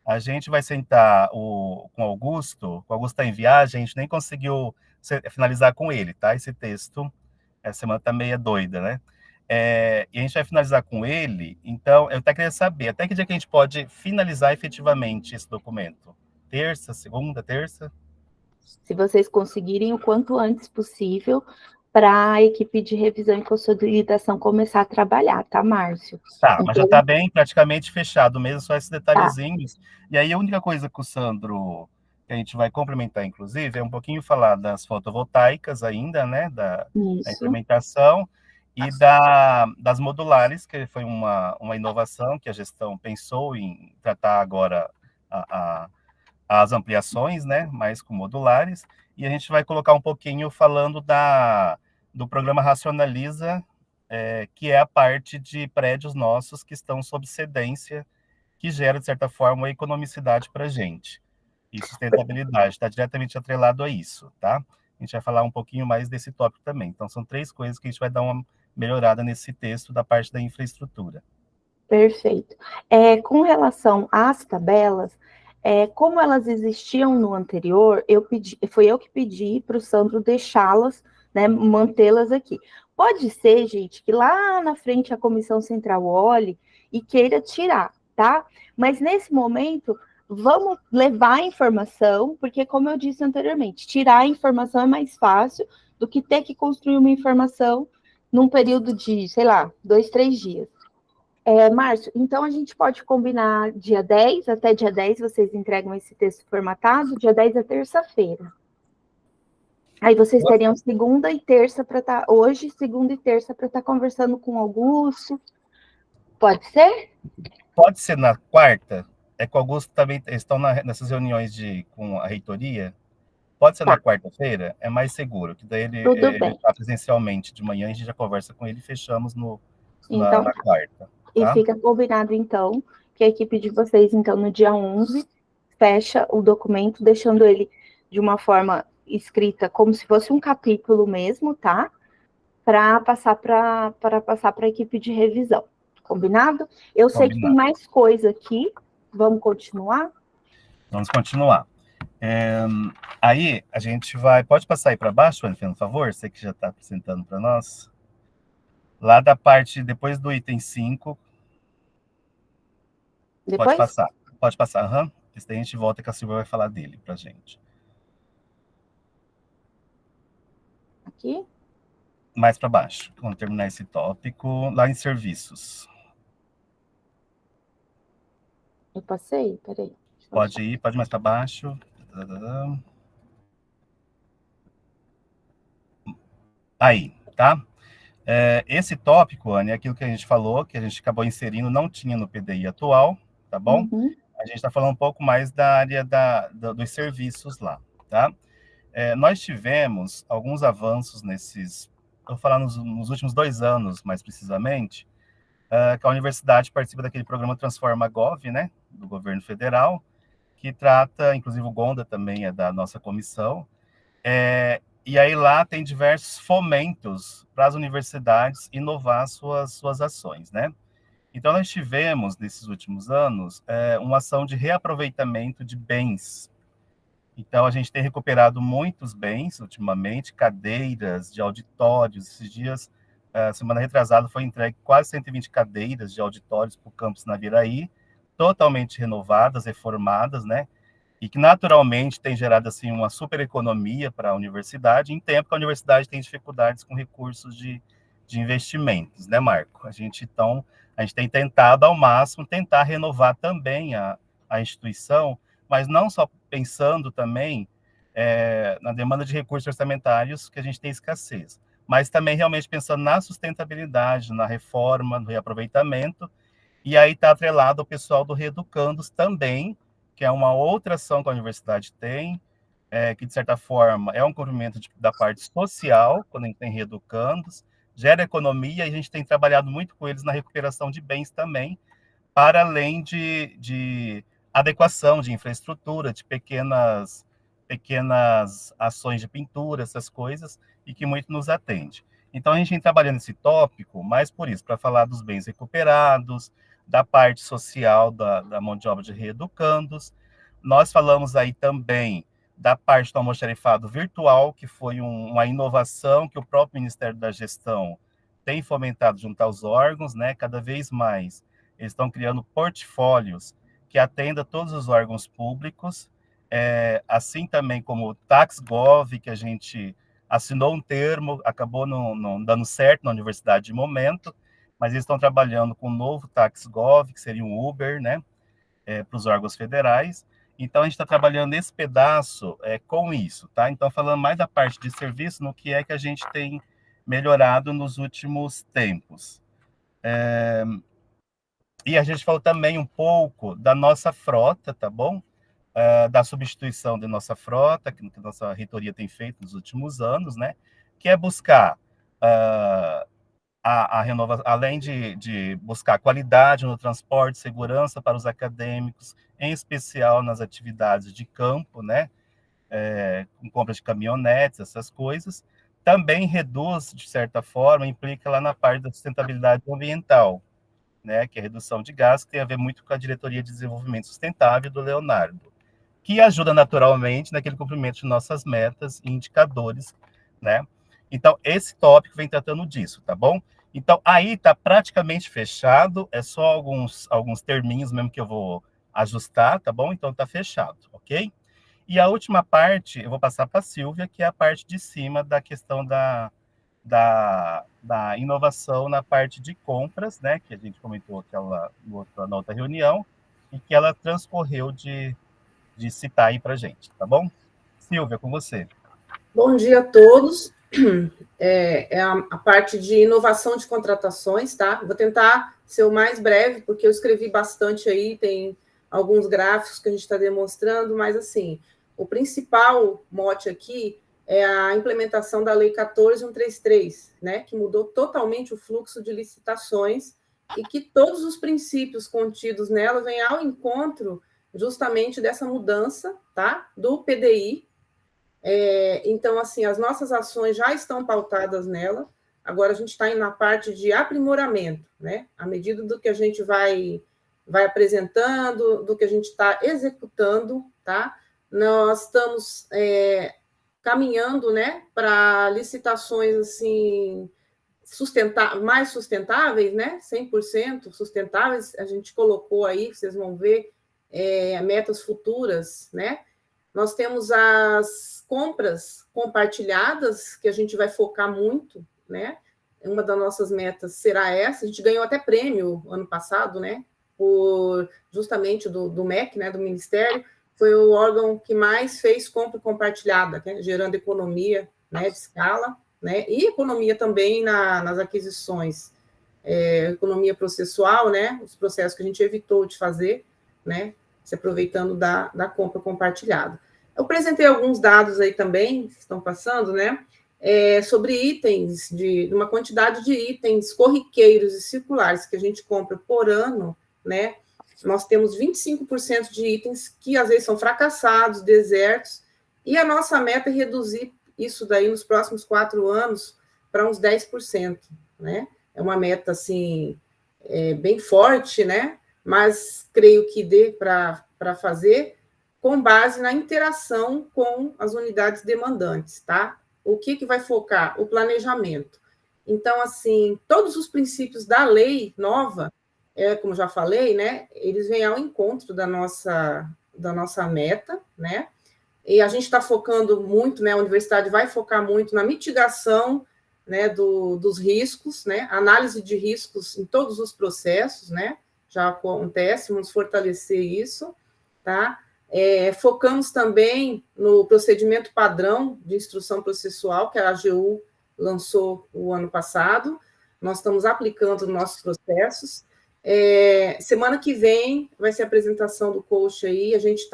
a gente vai sentar com o Augusto está em viagem, a gente nem conseguiu finalizar com ele, tá? Esse texto, essa semana tá meio doida, né? E a gente vai finalizar com ele, então eu até queria saber, até que dia que a gente pode finalizar efetivamente esse documento? Terça, segunda, terça? Se vocês conseguirem o quanto antes possível, para a equipe de revisão e consolidação começar a trabalhar, tá, Márcio? Tá, então, mas já está bem praticamente fechado mesmo, só esses detalhezinhos. Tá. E aí a única coisa que o Sandro, que a gente vai complementar, inclusive, é um pouquinho falar das fotovoltaicas ainda, né, da implementação, e das modulares, que foi uma inovação que a gestão pensou em tratar agora as ampliações, né, mais com modulares, e a gente vai colocar um pouquinho falando do programa Racionaliza, que é a parte de prédios nossos que estão sob cedência, que gera, de certa forma, uma economicidade para a gente. E sustentabilidade está diretamente atrelado a isso, tá? A gente vai falar um pouquinho mais desse tópico também. Então, são 3 coisas que a gente vai dar uma melhorada nesse texto da parte da infraestrutura. Perfeito. Com relação às tabelas, como elas existiam no anterior, foi eu que pedi para o Sandro deixá-las, né, mantê-las aqui. Pode ser, gente, que lá na frente a comissão central olhe e queira tirar, tá? Mas nesse momento, vamos levar a informação, porque, como eu disse anteriormente, tirar a informação é mais fácil do que ter que construir uma informação num período de, sei lá, 2, 3 dias. Márcio, então a gente pode combinar dia 10, até dia 10 vocês entregam esse texto formatado, dia 10 é terça-feira. Aí vocês teriam segunda e terça para estar hoje, segunda e terça para estar conversando com o Augusto. Pode ser? Pode ser na quarta? É que o Augusto também estão nessas reuniões com a reitoria. Pode ser na Tá, quarta-feira? É mais seguro, que daí tudo ele bem. está presencialmente de manhã, a gente já conversa com ele e fechamos Então, na quarta, e tá? fica combinado, então, que a equipe de vocês, então, no dia 11, fecha o documento, deixando ele de uma forma escrita, como se fosse um capítulo mesmo, tá? Para passar para a equipe de revisão. Combinado? Eu sei que tem Combinado. mais coisa aqui. Vamos continuar? Vamos continuar. Aí a gente vai. Pode passar aí para baixo, Anny, por favor? Você que já está apresentando para nós. Lá da parte, depois do item 5, pode Depois? passar. Pode passar, aham. Esse daí a gente volta que a Silvia vai falar dele para gente. Aqui? Mais para baixo. Vamos terminar esse tópico. Lá em serviços. Eu passei? Peraí. Pode ir, pode ir mais para baixo. Aí, tá? Esse tópico, Anny, é aquilo que a gente falou, que a gente acabou inserindo, não tinha no PDI atual, tá bom? Uhum. A gente está falando um pouco mais da área dos serviços lá, tá? Nós tivemos alguns avanços vou falar nos últimos 2 anos, mais precisamente, que a universidade participa daquele programa Transforma Gov, né, do governo federal, que trata, inclusive o Gonda também é da nossa comissão, e aí lá tem diversos fomentos para as universidades inovar suas ações, né? Então nós tivemos, nesses últimos anos, uma ação de reaproveitamento de bens. Então a gente tem recuperado muitos bens ultimamente, cadeiras de auditórios. Esses dias, semana retrasada, foi entregue quase 120 cadeiras de auditórios para o campus Naviraí, totalmente renovadas, reformadas, né? E que naturalmente tem gerado assim uma super economia para a universidade, em tempo que a universidade tem dificuldades com recursos de investimentos, né, Marco? Então, a gente tem tentado ao máximo tentar renovar também a instituição, mas não só pensando também na demanda de recursos orçamentários, que a gente tem escassez, mas também realmente pensando na sustentabilidade, na reforma, no reaproveitamento, e aí está atrelado ao pessoal do Reeducandos também, que é uma outra ação que a universidade tem, que de certa forma é um cumprimento da parte social, quando a gente tem Reeducandos, gera economia, e a gente tem trabalhado muito com eles na recuperação de bens também, para além de adequação de infraestrutura, de pequenas ações de pintura, essas coisas, e que muito nos atende. Então, a gente vem trabalhando esse tópico, mais por isso, para falar dos bens recuperados, da parte social da mão de obra de reeducandos. Nós falamos aí também da parte do almoxarifado virtual, que foi uma inovação que o próprio Ministério da Gestão tem fomentado junto aos órgãos, né? Cada vez mais eles estão criando portfólios que atendam todos os órgãos públicos, assim também como o TaxGov, que a gente assinou um termo, acabou não dando certo na universidade de momento, mas eles estão trabalhando com o novo TaxGov, que seria um Uber, né, para os órgãos federais. Então, a gente está trabalhando esse pedaço com isso, tá? Então, falando mais da parte de serviço, no que é que a gente tem melhorado nos últimos tempos. E a gente falou também um pouco da nossa frota, tá bom? Da substituição de nossa frota, que a nossa reitoria tem feito nos últimos anos, né? Que é buscar a renovação, além de buscar qualidade no transporte, segurança para os acadêmicos, em especial nas atividades de campo, né? Com compra de caminhonetes, essas coisas, também reduz, de certa forma, implica lá na parte da sustentabilidade ambiental, né, que é a redução de gás, que tem a ver muito com a Diretoria de Desenvolvimento Sustentável do Leonardo, que ajuda naturalmente naquele cumprimento de nossas metas e indicadores, né? Então, esse tópico vem tratando disso, tá bom? Então, aí está praticamente fechado, é só alguns terminhos mesmo que eu vou ajustar, tá bom? Então, está fechado, ok? E a última parte, eu vou passar para a Silvia, que é a parte de cima da questão da inovação na parte de compras, né, que a gente comentou na outra reunião, e que ela transcorreu de citar aí para a gente, tá bom? Silvia, com você. Bom dia a todos. É a parte de inovação de contratações, tá? Vou tentar ser o mais breve, porque eu escrevi bastante aí, tem alguns gráficos que a gente está demonstrando, mas, assim, o principal mote aqui é a implementação da Lei 14.133, né? Que mudou totalmente o fluxo de licitações e que todos os princípios contidos nela vêm ao encontro justamente dessa mudança, tá? Do PDI. Então, assim, as nossas ações já estão pautadas nela, agora a gente está indo na parte de aprimoramento, né? À medida do que a gente vai apresentando, do que a gente está executando, tá? Nós estamos caminhando, né, para licitações, assim, mais sustentáveis, né? 100% sustentáveis, a gente colocou aí, vocês vão ver, metas futuras, né? Nós temos as compras compartilhadas, que a gente vai focar muito, né? Uma das nossas metas será essa. A gente ganhou até prêmio ano passado, né? Justamente do MEC, né? Do Ministério, foi o órgão que mais fez compra compartilhada, né? Gerando economia, né? De escala, né? E economia também nas aquisições, economia processual, né? Os processos que a gente evitou de fazer, né? Se aproveitando da compra compartilhada. Eu apresentei alguns dados aí também, que estão passando, né? Sobre itens, de uma quantidade de itens corriqueiros e circulares que a gente compra por ano, né? Nós temos 25% de itens que às vezes são fracassados, desertos, e a nossa meta é reduzir isso daí nos próximos 4 anos para uns 10%, né? É uma meta, assim, bem forte, né? Mas creio que dê para fazer, com base na interação com as unidades demandantes, tá? O que vai focar? O planejamento. Então, assim, todos os princípios da lei nova, como já falei, né, eles vêm ao encontro da nossa meta, né? E a gente está focando muito, né? A universidade vai focar muito na mitigação, né, dos riscos, né? Análise de riscos em todos os processos, né? Já acontece, vamos fortalecer isso, tá? Focamos também no procedimento padrão de instrução processual, que a AGU lançou o ano passado, nós estamos aplicando nos nossos processos. Semana que vem vai ser a apresentação do coach aí, a gente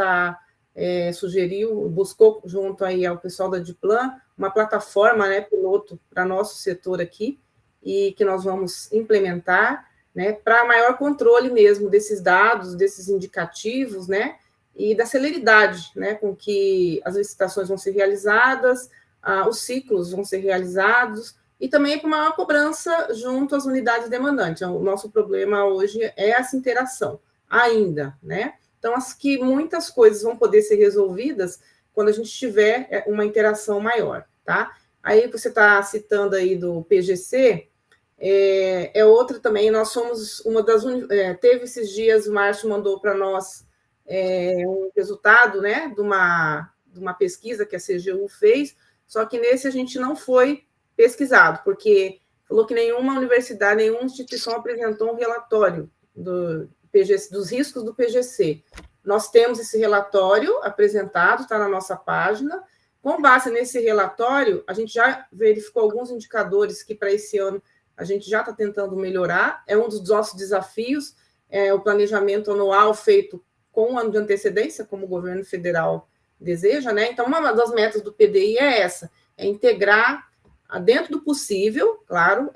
buscou junto aí ao pessoal da Diplan, uma plataforma, né, piloto para nosso setor aqui, e que nós vamos implementar, né, para maior controle mesmo desses dados, desses indicativos, né, e da celeridade, né, com que as licitações vão ser realizadas, os ciclos vão ser realizados, e também com maior cobrança junto às unidades demandantes. O nosso problema hoje é essa interação, ainda, né? Então, acho que muitas coisas vão poder ser resolvidas quando a gente tiver uma interação maior, tá? Aí você está citando aí do PGC, outra também, nós somos uma das... teve esses dias, o Márcio mandou para nós um resultado, né, de uma pesquisa que a CGU fez, só que nesse a gente não foi pesquisado, porque falou que nenhuma universidade, nenhuma instituição apresentou um relatório dos riscos do PGC. Nós temos esse relatório apresentado, está na nossa página. Com base nesse relatório, a gente já verificou alguns indicadores que para esse ano a gente já está tentando melhorar. É um dos nossos desafios, o planejamento anual feito com um ano de antecedência, como o governo federal deseja, né? Então, uma das metas do PDI é essa, é integrar, dentro do possível, claro,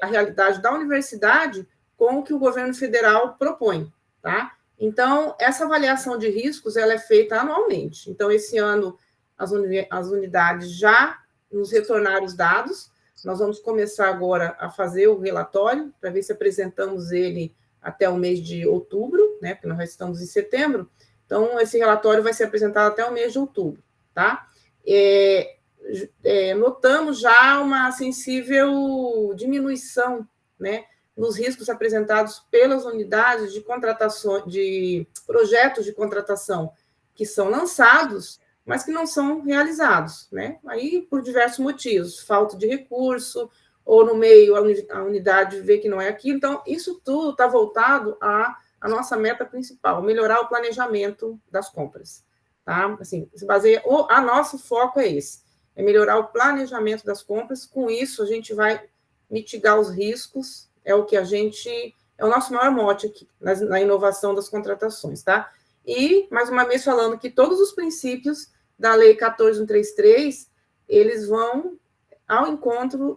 a realidade da universidade com o que o governo federal propõe, tá? Então, essa avaliação de riscos, ela é feita anualmente. Então, esse ano, as unidades já nos retornaram os dados, nós vamos começar agora a fazer o relatório, para ver se apresentamos ele até o mês de outubro, né, porque nós já estamos em setembro, então esse relatório vai ser apresentado até o mês de outubro, tá? Notamos já uma sensível diminuição, né, nos riscos apresentados pelas unidades de contratação, de projetos de contratação que são lançados, mas que não são realizados, né? Aí por diversos motivos, falta de recurso, ou no meio a unidade vê que não é aquilo. Então, isso tudo está voltado à nossa meta principal, melhorar o planejamento das compras, tá? Assim, se baseia, nosso foco é esse, é melhorar o planejamento das compras. Com isso, a gente vai mitigar os riscos, é o nosso maior mote aqui, na inovação das contratações, tá? E, mais uma vez, falando que todos os princípios da Lei 14.133, eles vão ao encontro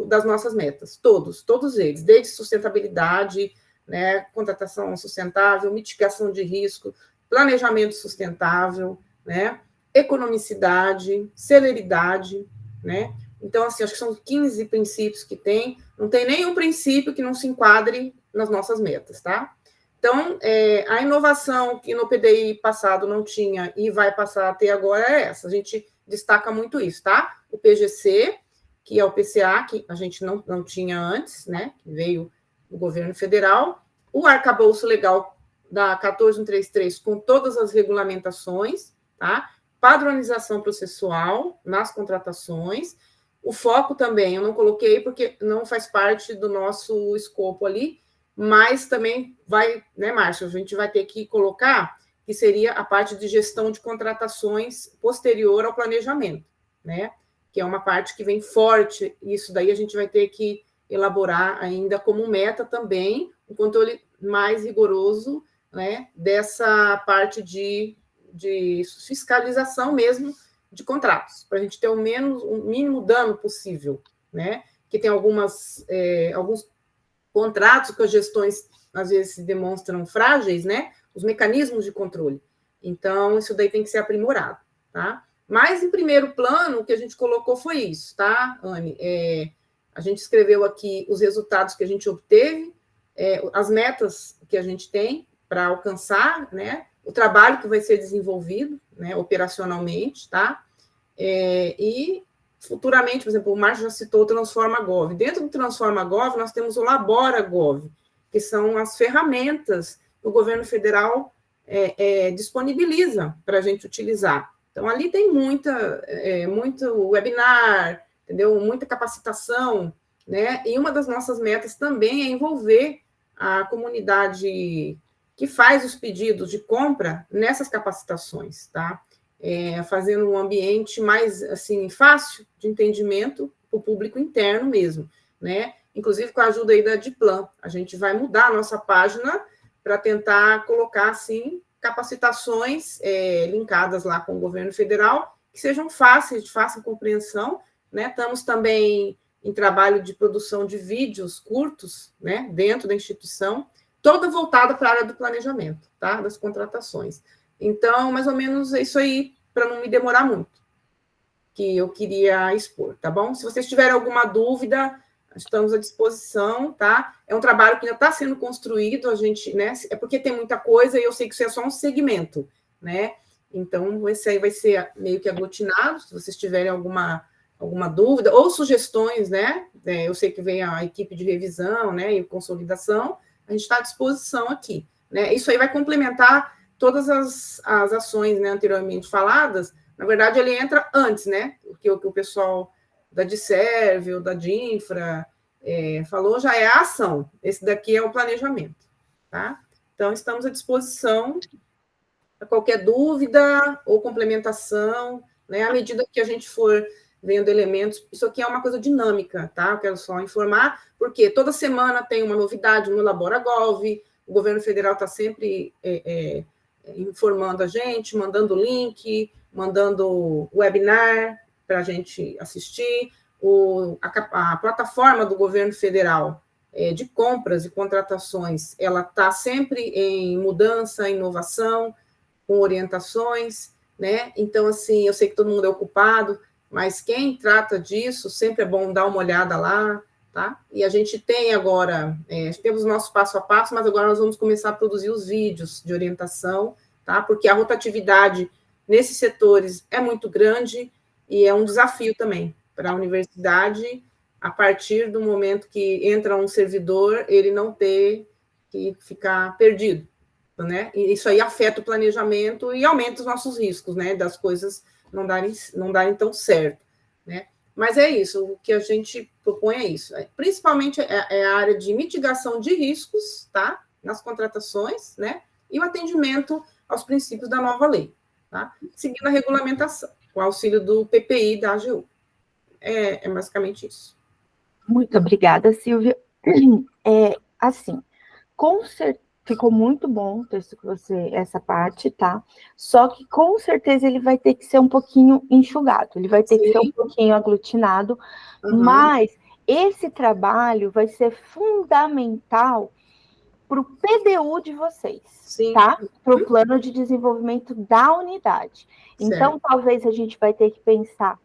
das nossas metas, todos eles, desde sustentabilidade, né, contratação sustentável, mitigação de risco, planejamento sustentável, né, economicidade, celeridade, né? Então, assim, acho que são 15 princípios que tem, não tem nenhum princípio que não se enquadre nas nossas metas, tá? Então, a inovação que no PDI passado não tinha e vai passar a ter agora é essa, a gente destaca muito isso, tá? O PGC, que é o PCA, que a gente não tinha antes, né? Que veio do governo federal, o arcabouço legal da 14.133 com todas as regulamentações, tá? Padronização processual nas contratações. O foco também, eu não coloquei porque não faz parte do nosso escopo ali, mas também vai, né, Márcio, a gente vai ter que colocar que seria a parte de gestão de contratações posterior ao planejamento, né? Que é uma parte que vem forte, e isso daí a gente vai ter que elaborar ainda como meta também, um controle mais rigoroso, né, dessa parte de fiscalização mesmo de contratos, para a gente ter o mínimo dano possível, né? Que tem alguns contratos que as gestões às vezes se demonstram frágeis, né? Os mecanismos de controle. Então, isso daí tem que ser aprimorado, tá? Mas, em primeiro plano, o que a gente colocou foi isso, tá, Anne? A gente escreveu aqui os resultados que a gente obteve, as metas que a gente tem para alcançar, né? O trabalho que vai ser desenvolvido, né, operacionalmente, tá? E futuramente, por exemplo, o Márcio já citou o Transforma Gov. Dentro do Transforma Gov, nós temos o Labora Gov, que são as ferramentas que o governo federal disponibiliza para a gente utilizar. Então, ali tem muito webinar, entendeu? Muita capacitação, né? E uma das nossas metas também é envolver a comunidade que faz os pedidos de compra nessas capacitações, tá? Fazendo um ambiente mais, assim, fácil de entendimento para o público interno mesmo, né? Inclusive, com a ajuda aí da Diplan, a gente vai mudar a nossa página para tentar colocar, assim, capacitações linkadas lá com o governo federal, que sejam fáceis, de fácil compreensão, né? Estamos também em trabalho de produção de vídeos curtos, né? Dentro da instituição, toda voltada para a área do planejamento, tá? Das contratações. Então, mais ou menos é isso aí, para não me demorar muito, que eu queria expor, tá bom? Se vocês tiverem alguma dúvida, estamos à disposição, tá? É um trabalho que ainda está sendo construído, a gente, né? É porque tem muita coisa e eu sei que isso é só um segmento, né? Então, esse aí vai ser meio que aglutinado, se vocês tiverem alguma dúvida, ou sugestões, né? Eu sei que vem a equipe de revisão, né? E consolidação, a gente está à disposição aqui, né? Isso aí vai complementar todas as ações, né, anteriormente faladas. Na verdade, ele entra antes, né? Porque o que o pessoal da Diserve ou da Dinfra falou já é a ação. Esse daqui é o planejamento, tá? Então, estamos à disposição para qualquer dúvida ou complementação, né? À medida que a gente for vendo elementos, isso aqui é uma coisa dinâmica, tá? Eu quero só informar, porque toda semana tem uma novidade no Labora Gov, o governo federal está sempre informando a gente, mandando link, mandando webinar para a gente assistir. A plataforma do governo federal de compras e contratações, ela está sempre em mudança, inovação, com orientações, né? Então, assim, eu sei que todo mundo é ocupado, mas quem trata disso, sempre é bom dar uma olhada lá, tá? E a gente tem agora, temos o nosso passo a passo, mas agora nós vamos começar a produzir os vídeos de orientação, tá? Porque a rotatividade nesses setores é muito grande e é um desafio também para a universidade, a partir do momento que entra um servidor, ele não ter que ficar perdido, né? E isso aí afeta o planejamento e aumenta os nossos riscos, né? Das coisas não darem tão certo, né? Mas é isso, o que a gente propõe é isso. Principalmente a área de mitigação de riscos, tá? Nas contratações, né? E o atendimento aos princípios da nova lei, tá? Seguindo a regulamentação. com o auxílio do PPI da AGU. É basicamente isso. Muito obrigada, Silvia. Assim, com certeza, ficou muito bom o texto que você, essa parte, tá? Só que com certeza ele vai ter que ser um pouquinho enxugado, ele vai ter que ser um pouquinho aglutinado, mas esse trabalho vai ser fundamental para o PDU de vocês, tá? Para o plano de desenvolvimento da unidade. Então, talvez a gente vai ter que pensar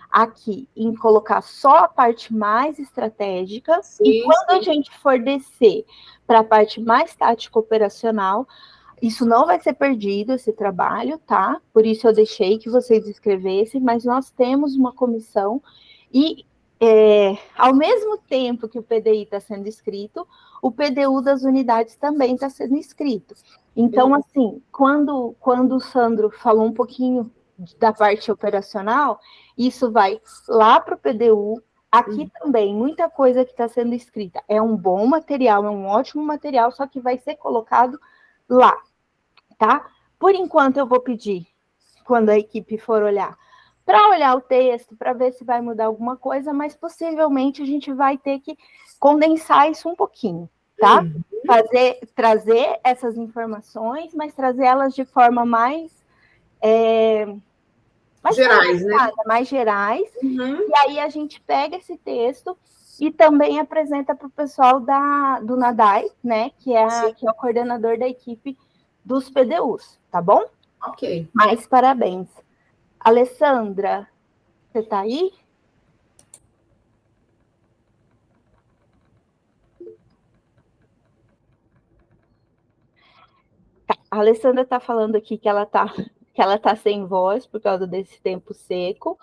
aqui em colocar só a parte mais estratégica, e quando a gente for descer para a parte mais tática operacional, isso não vai ser perdido, esse trabalho, tá? Por isso eu deixei que vocês escrevessem, mas nós temos uma comissão e, ao mesmo tempo que o PDI está sendo escrito, o PDU das unidades também está sendo escrito. Então, assim, quando o Sandro falou um pouquinho da parte operacional, isso vai lá para o PDU. Aqui também, muita coisa que está sendo escrita. É um bom material, é um ótimo material, só que vai ser colocado lá, tá? Por enquanto, eu vou pedir, quando a equipe for olhar, para olhar o texto, para ver se vai mudar alguma coisa, mas possivelmente a gente vai ter que condensar isso um pouquinho, tá? Trazer essas informações, mas trazer elas de forma mais gerais, né? Mais gerais. E aí a gente pega esse texto e também apresenta para o pessoal do NADAI, né? Que é o coordenador da equipe dos PDUs, tá bom? Ok. Mais parabéns. Alessandra, você está aí? Tá. A Alessandra está falando aqui que ela tá sem voz por causa desse tempo seco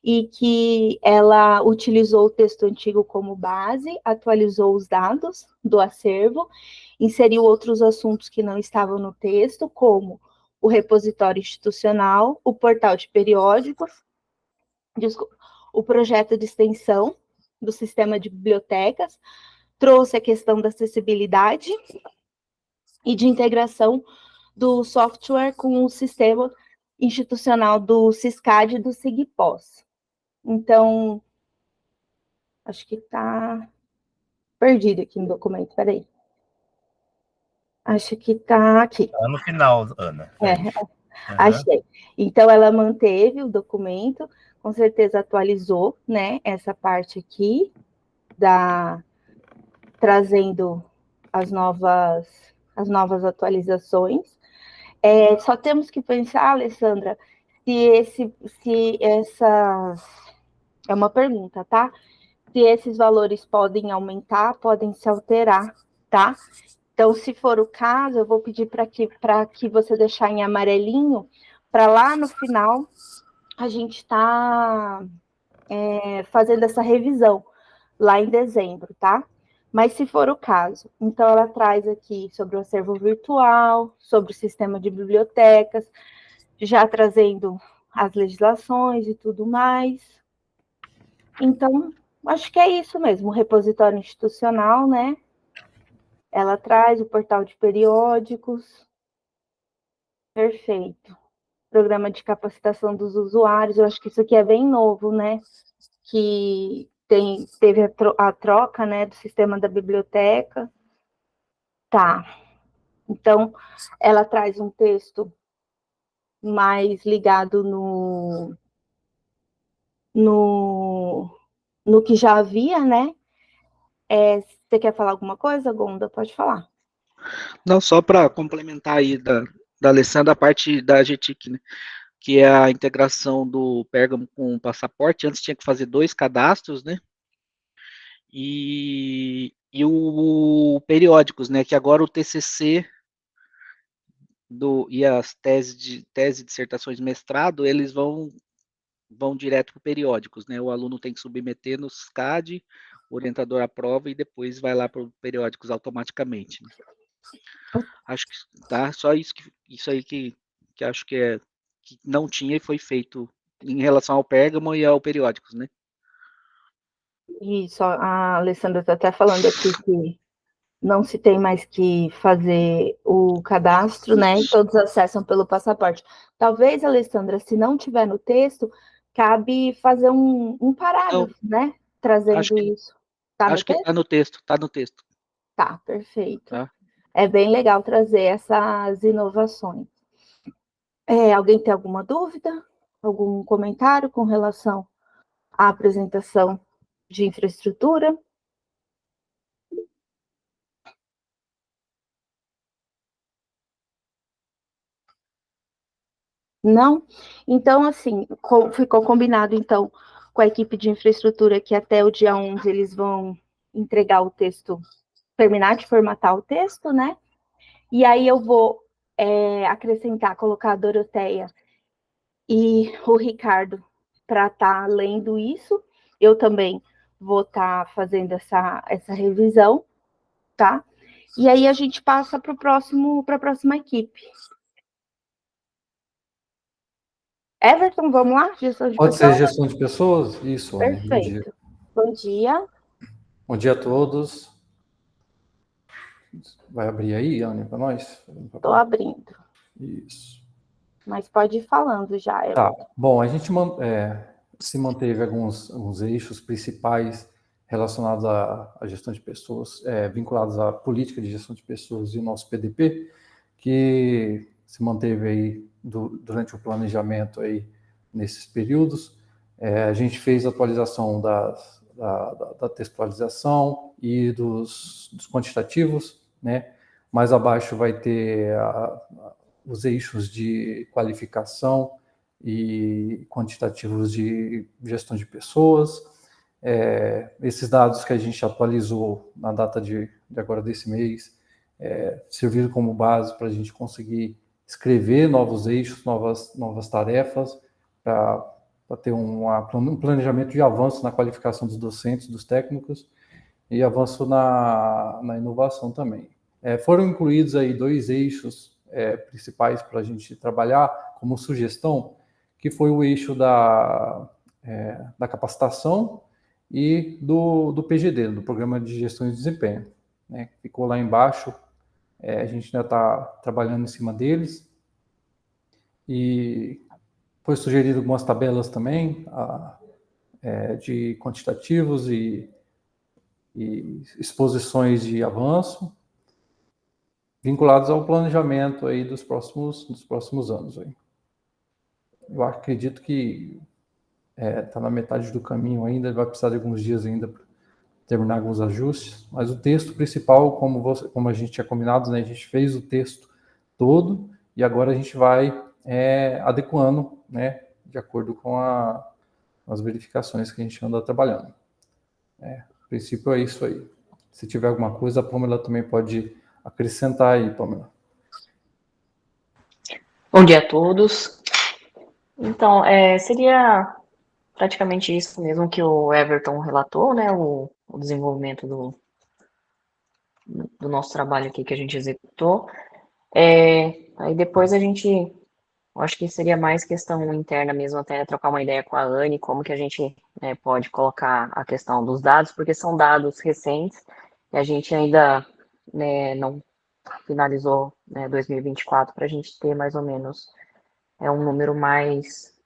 e que ela utilizou o texto antigo como base, atualizou os dados do acervo, inseriu outros assuntos que não estavam no texto, como o repositório institucional, o portal de periódicos, o projeto de extensão do sistema de bibliotecas, trouxe a questão da acessibilidade e de integração do software com o sistema institucional do SISCAD e do SIGPOS. Então, acho que está perdido aqui no documento, peraí. Acho que está aqui. Está no final, Ana. Achei. Então, ela manteve o documento, com certeza atualizou, né, essa parte aqui, trazendo as novas atualizações. Só temos que pensar, Alessandra, se essas... É uma pergunta, tá? Se esses valores podem aumentar, podem se alterar, tá? Então, se for o caso, eu vou pedir para que você deixar em amarelinho, para lá no final a gente está fazendo essa revisão, lá em dezembro, tá? Mas se for o caso, então ela traz aqui sobre o acervo virtual, sobre o sistema de bibliotecas, já trazendo as legislações e tudo mais. Então, acho que é isso mesmo, o repositório institucional, né? Ela traz o portal de periódicos. Perfeito. Programa de capacitação dos usuários, eu acho que isso aqui é bem novo, né? Que teve a troca, né, do sistema da biblioteca. Tá. Então, ela traz um texto mais ligado no que já havia, né? Você quer falar alguma coisa, Gonda? Pode falar. Não, só para complementar aí da Alessandra, a parte da GTIC, né? Que é a integração do Pérgamo com o passaporte. Antes tinha que fazer 2 cadastros, né? E o periódicos, né? Que agora o TCC e as tese, dissertações, mestrado, eles vão direto para periódicos, né? O aluno tem que submeter no SCAD, o orientador aprova e depois vai lá para o periódicos automaticamente. Né? Acho que tá só isso aí que acho que não tinha e foi feito em relação ao Pérgamo e ao periódicos, né? Isso, a Alessandra está até falando aqui que não se tem mais que fazer o cadastro, né? E todos acessam pelo passaporte. Talvez, Alessandra, se não tiver no texto, cabe fazer um parágrafo, né? Trazendo isso. Tá no Acho que texto? tá no texto, tá no texto. Tá, perfeito. Tá. É bem legal trazer essas inovações. Alguém tem alguma dúvida? Algum comentário com relação à apresentação de infraestrutura? Não? Então, assim, ficou combinado, então, com a equipe de infraestrutura que até o dia 11 eles vão entregar o texto, terminar de formatar o texto, né? E aí eu vou acrescentar, colocar a Doroteia e o Ricardo para estar lendo isso. Eu também vou estar fazendo essa revisão, tá? E aí a gente passa para a próxima equipe. Everton, vamos lá? Gestão de Pode ser pessoas? gestão de pessoas? Isso, Anny. Bom dia. Perfeito. Bom dia. Bom dia a todos. Vai abrir aí, Anny, para nós? Estou abrindo. Isso. Mas pode ir falando já, Everton. Tá. Bom, a gente se manteve alguns eixos principais relacionados à gestão de pessoas, vinculados à política de gestão de pessoas e o nosso PDP, que se manteve aí durante o planejamento aí nesses períodos. A gente fez a atualização da textualização e dos quantitativos, né? Mais abaixo vai ter os eixos de qualificação e quantitativos de gestão de pessoas. Esses dados que a gente atualizou na data de agora desse mês serviram como base para a gente conseguir escrever novos eixos, novas tarefas, para ter um planejamento de avanço na qualificação dos docentes, dos técnicos, e avanço na inovação também. Foram incluídos aí 2 eixos principais para a gente trabalhar como sugestão, que foi o eixo da capacitação e do PGD, do Programa de Gestão de Desempenho, né? Ficou lá embaixo, a gente ainda está trabalhando em cima deles, e foi sugerido algumas tabelas também de quantitativos e exposições de avanço, vinculados ao planejamento aí dos próximos anos. Aí. Eu acredito que está na metade do caminho ainda, vai precisar de alguns dias ainda para terminar alguns ajustes, mas o texto principal, como a gente tinha combinado, né, a gente fez o texto todo e agora a gente vai adequando, né, de acordo com as verificações que a gente anda trabalhando. A princípio é isso aí. Se tiver alguma coisa, a Pamela também pode acrescentar aí, Pamela. Bom dia a todos. Então, seria praticamente isso mesmo que o Everton relatou, né? O desenvolvimento do nosso trabalho aqui que a gente executou. Aí depois acho que seria mais questão interna mesmo, até trocar uma ideia com a Anny, como que a gente pode colocar a questão dos dados, porque são dados recentes e a gente ainda não finalizou 2024 para a gente ter mais ou menos um número mais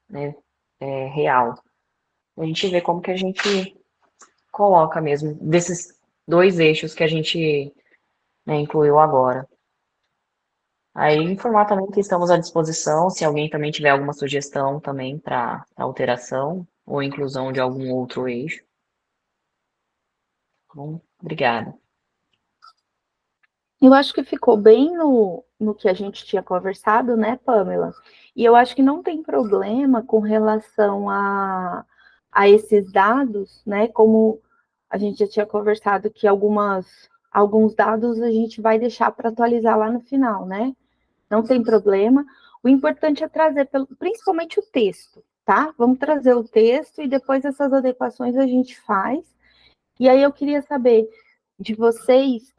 real. A gente vê como que a gente coloca mesmo desses 2 eixos que a gente incluiu agora. Aí informar também que estamos à disposição, se alguém também tiver alguma sugestão também para alteração ou inclusão de algum outro eixo. Bom, obrigada. Eu acho que ficou bem no que a gente tinha conversado, né, Pamela? E eu acho que não tem problema com relação a esses dados, né? Como a gente já tinha conversado que alguns dados a gente vai deixar para atualizar lá no final, né? Não tem problema. O importante é trazer principalmente o texto, tá? Vamos trazer o texto e depois essas adequações a gente faz. E aí eu queria saber de vocês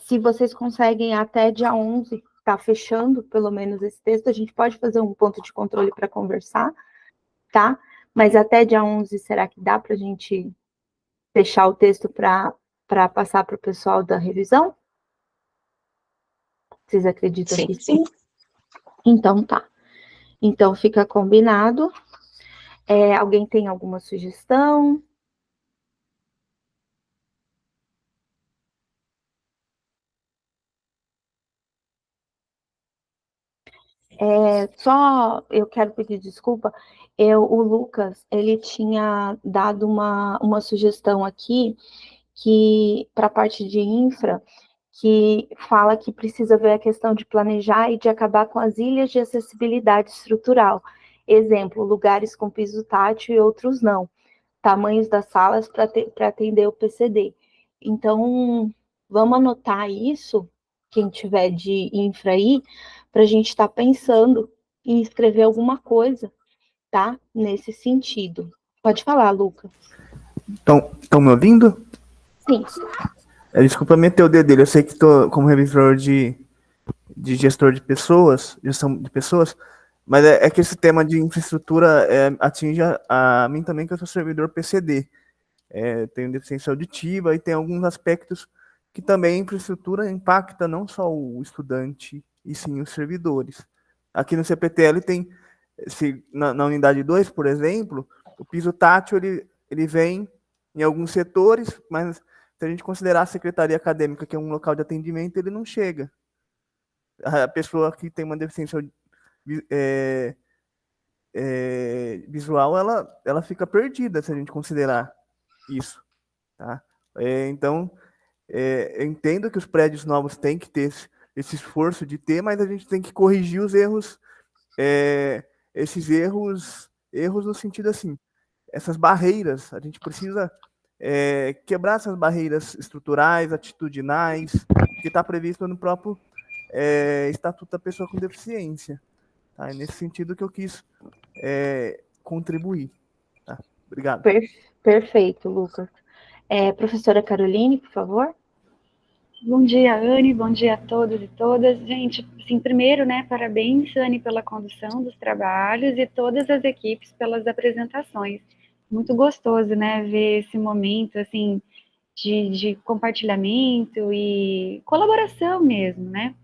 se vocês conseguem até dia 11 tá fechando pelo menos esse texto. A gente pode fazer um ponto de controle para conversar, tá? Mas até dia 11, será que dá para a gente fechar o texto para para passar para o pessoal da revisão? Vocês acreditam Sim, que sim? Então tá. Então fica combinado. Alguém tem alguma sugestão? Só eu quero pedir desculpa. O Lucas, ele tinha dado uma sugestão aqui que para a parte de infra, que fala que precisa ver a questão de planejar e de acabar com as ilhas de acessibilidade estrutural. Exemplo, lugares com piso tátil e outros não. Tamanhos das salas para atender o PCD. Então, vamos anotar isso, quem tiver de infra aí, para a gente estar pensando em escrever alguma coisa, tá? Nesse sentido. Pode falar, Lucas. Estão me ouvindo? Sim. Desculpa meter o dedo dele. Eu sei que estou como revisor de gestor de pessoas, gestão de pessoas, mas é que esse tema de infraestrutura atinge a mim também, que eu sou servidor PCD. Tenho deficiência auditiva e tem alguns aspectos que também a infraestrutura impacta não só o estudante, e sim os servidores. Aqui no CPTL tem, na unidade 2, por exemplo, o piso tátil ele vem em alguns setores, mas se a gente considerar a secretaria acadêmica, que é um local de atendimento, ele não chega. A pessoa que tem uma deficiência visual, ela fica perdida se a gente considerar isso. Tá? Então, eu entendo que os prédios novos têm que ter esse esforço de ter, mas a gente tem que corrigir os erros, esses erros no sentido assim, essas barreiras, a gente precisa quebrar essas barreiras estruturais, atitudinais, que está previsto no próprio Estatuto da Pessoa com Deficiência. Tá? É nesse sentido que eu quis contribuir. Tá? Obrigado. Perfeito, Lucas. Professora Caroline, por favor. Bom dia, Anne, bom dia a todos e todas. Gente, assim, primeiro, né, parabéns, Anne, pela condução dos trabalhos e todas as equipes pelas apresentações. Muito gostoso, né, ver esse momento, assim, de compartilhamento e colaboração mesmo, né?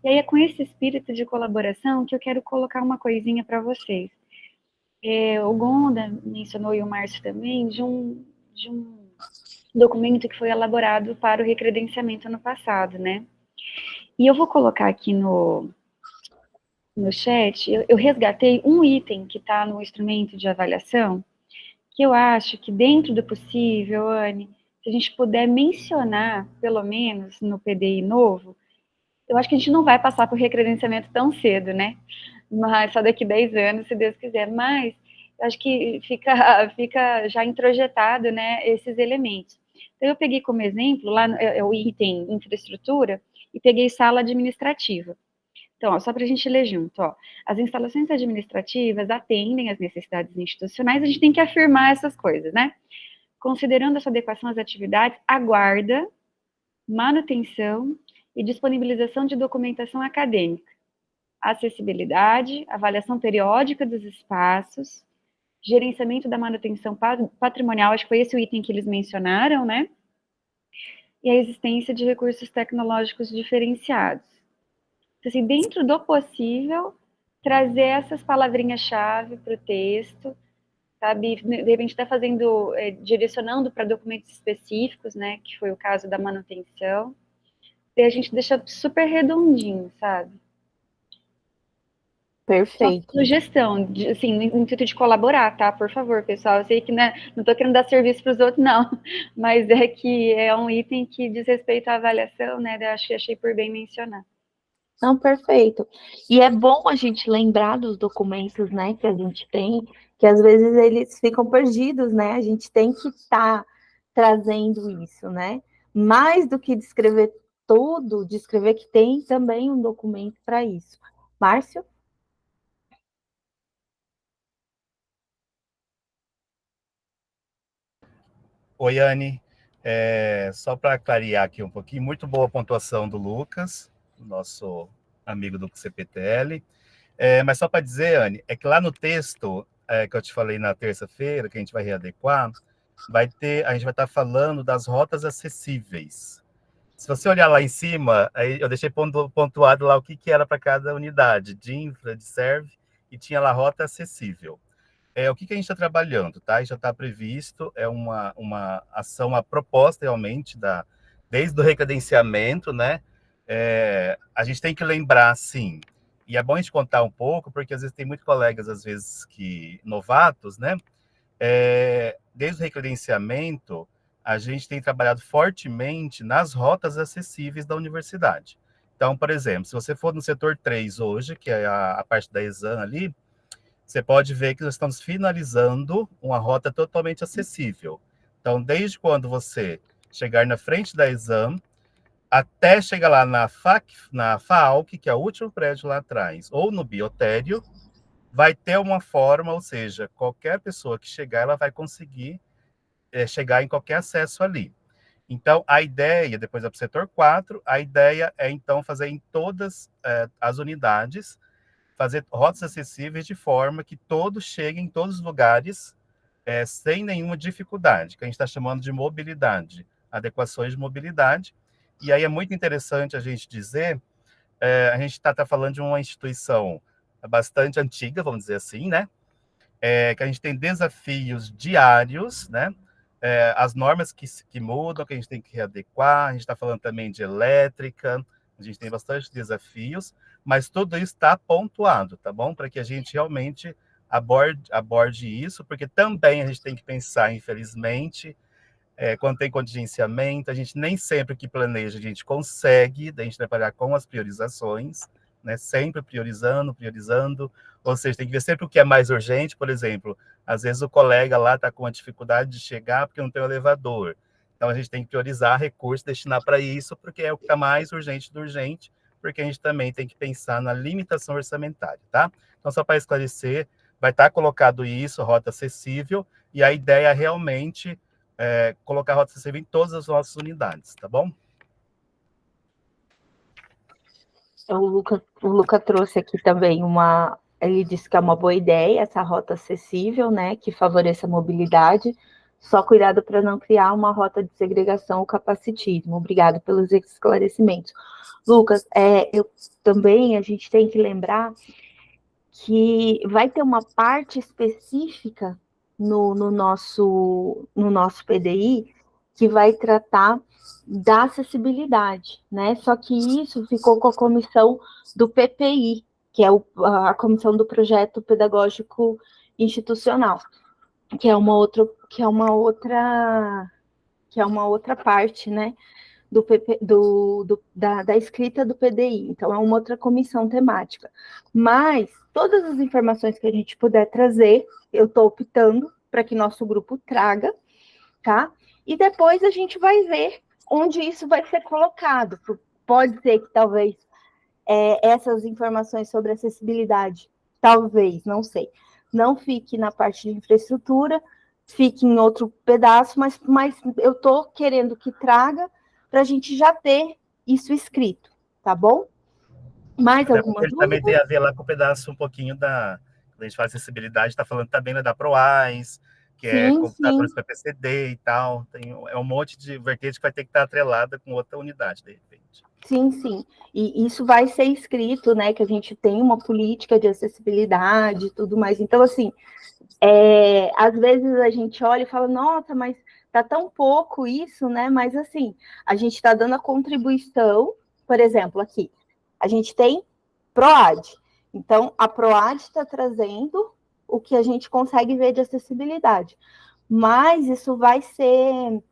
E aí é com esse espírito de colaboração que eu quero colocar uma coisinha para vocês. O Gonda mencionou, e o Márcio também, de um documento que foi elaborado para o recredenciamento ano passado, né? E eu vou colocar aqui no chat, eu resgatei um item que está no instrumento de avaliação, que eu acho que dentro do possível, Anne, se a gente puder mencionar, pelo menos no PDI novo, eu acho que a gente não vai passar por recredenciamento tão cedo, né? Mas só daqui 10 anos, se Deus quiser. Mas eu acho que fica já introjetado, né, esses elementos. Então, eu peguei como exemplo, lá o item infraestrutura, e peguei sala administrativa. Então, ó, só para a gente ler junto, ó, as instalações administrativas atendem às necessidades institucionais, a gente tem que afirmar essas coisas, né? Considerando a sua adequação às atividades, a guarda, manutenção e disponibilização de documentação acadêmica, acessibilidade, avaliação periódica dos espaços, gerenciamento da manutenção patrimonial, acho que foi esse o item que eles mencionaram, né? E a existência de recursos tecnológicos diferenciados. Então, assim, dentro do possível, trazer essas palavrinhas-chave para o texto, sabe? De repente está fazendo, direcionando para documentos específicos, né? Que foi o caso da manutenção. E a gente deixa super redondinho, sabe? Perfeito. Só sugestão, assim, no intuito de colaborar, tá? Por favor, pessoal. Eu sei que não estou querendo dar serviço para os outros, não. Mas é que é um item que diz respeito à avaliação, né? Eu achei por bem mencionar. Não, perfeito. E é bom a gente lembrar dos documentos, né, que a gente tem, que às vezes eles ficam perdidos, né? A gente tem que estar trazendo isso, né? Mais do que descrever tudo, descrever que tem também um documento para isso. Márcio? Oi, Anne. Só para clarear aqui um pouquinho, muito boa a pontuação do Lucas, nosso amigo do CPTL. Mas só para dizer, Anne, é que lá no texto que eu te falei na terça-feira, que a gente vai readequar, a gente vai estar falando das rotas acessíveis. Se você olhar lá em cima, aí eu deixei pontuado lá o que era para cada unidade, de infra, de serve, e tinha lá rota acessível. O que a gente está trabalhando, tá? Já está previsto, é uma ação, uma proposta realmente, desde o recredenciamento, né? A gente tem que lembrar, sim, e é bom a gente contar um pouco, porque às vezes tem muitos colegas, às vezes, novatos, né? Desde o recredenciamento, a gente tem trabalhado fortemente nas rotas acessíveis da universidade. Então, por exemplo, se você for no setor 3 hoje, que é a parte da Exam ali, você pode ver que nós estamos finalizando uma rota totalmente acessível. Então, desde quando você chegar na frente da Exam, até chegar lá na FAALC, que é o último prédio lá atrás, ou no Biotério, vai ter uma forma, ou seja, qualquer pessoa que chegar, ela vai conseguir chegar em qualquer acesso ali. Então, a ideia, depois para o setor 4, a ideia é, então, fazer em todas as unidades, fazer rotas acessíveis de forma que todos cheguem em todos os lugares sem nenhuma dificuldade, que a gente está chamando de mobilidade, adequações de mobilidade. E aí é muito interessante a gente dizer, a gente está falando de uma instituição bastante antiga, vamos dizer assim, né? Que a gente tem desafios diários, né? As normas que mudam, que a gente tem que readequar, a gente está falando também de elétrica, a gente tem bastante desafios, mas tudo isso está pontuado, tá bom? Para que a gente realmente aborde isso, porque também a gente tem que pensar, infelizmente, quando tem contingenciamento, a gente nem sempre que planeja a gente consegue, a gente trabalhar com as priorizações, né? Sempre priorizando, ou seja, tem que ver sempre o que é mais urgente. Por exemplo, às vezes o colega lá está com a dificuldade de chegar porque não tem o elevador. Então, a gente tem que priorizar recursos, destinar para isso, porque é o que está mais urgente do urgente, porque a gente também tem que pensar na limitação orçamentária, tá? Então, só para esclarecer, vai estar colocado isso, rota acessível, e a ideia é realmente colocar a rota acessível em todas as nossas unidades, tá bom? O Luca trouxe aqui também ele disse que é uma boa ideia essa rota acessível, né, que favoreça a mobilidade, só cuidado para não criar uma rota de segregação ou capacitismo. Obrigado pelos esclarecimentos. Lucas, a gente tem que lembrar que vai ter uma parte específica no nosso PDI que vai tratar da acessibilidade, né? Só que isso ficou com a comissão do PPI, que é a comissão do projeto pedagógico institucional, que é uma outra parte, né? Da escrita do PDI. Então, é uma outra comissão temática. Mas todas as informações que a gente puder trazer, eu estou optando para que nosso grupo traga, tá? E depois a gente vai ver onde isso vai ser colocado. Pode ser que talvez essas informações sobre acessibilidade, talvez, não sei, não fique na parte de infraestrutura, fique em outro pedaço, mas eu estou querendo que traga para a gente já ter isso escrito, tá bom? Mais alguma dúvida? Também tem a ver lá com o pedaço um pouquinho quando a gente fala acessibilidade, está falando também da PROAIS, que é computadores para PCD e tal, é um monte de vertente que vai ter que estar atrelada com outra unidade, de repente. Sim, e isso vai ser escrito, né, que a gente tem uma política de acessibilidade e tudo mais, então, assim, às vezes a gente olha e fala, nossa, mas tá tão pouco isso, né? Mas assim, a gente está dando a contribuição, por exemplo, aqui, a gente tem PROAD. Então, a PROAD está trazendo o que a gente consegue ver de acessibilidade. Mas isso vai ser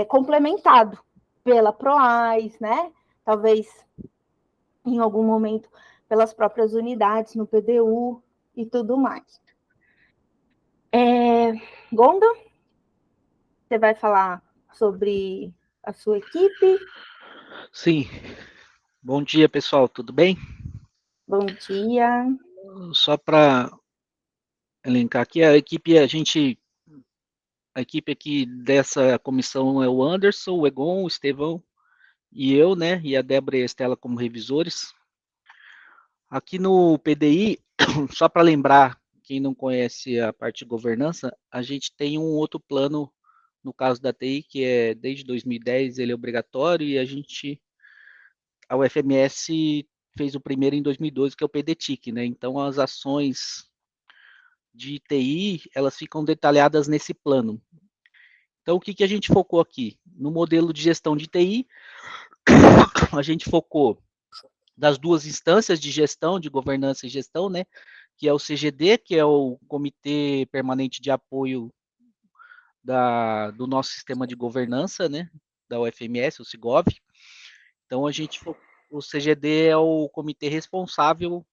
complementado pela PROAIS, né? Talvez em algum momento pelas próprias unidades no PDU e tudo mais. Gonda, você vai falar sobre a sua equipe? Sim. Bom dia, pessoal, tudo bem? Bom dia. Só para elencar aqui, a equipe aqui dessa comissão é o Anderson, o Egon, o Estevão e eu, né? E a Débora e a Estela como revisores. Aqui no PDI, só para lembrar quem não conhece a parte de governança, a gente tem um outro plano, no caso da TI, que é desde 2010, ele é obrigatório, e a UFMS fez o primeiro em 2012, que é o PDTIC, né? Então, as ações de TI, elas ficam detalhadas nesse plano. Então, o que a gente focou aqui? No modelo de gestão de TI, a gente focou das duas instâncias de gestão, de governança e gestão, né? Que é o CGD, que é o Comitê Permanente de Apoio do nosso sistema de governança, né? Da UFMS, o CIGOV. Então, o CGD é o comitê responsável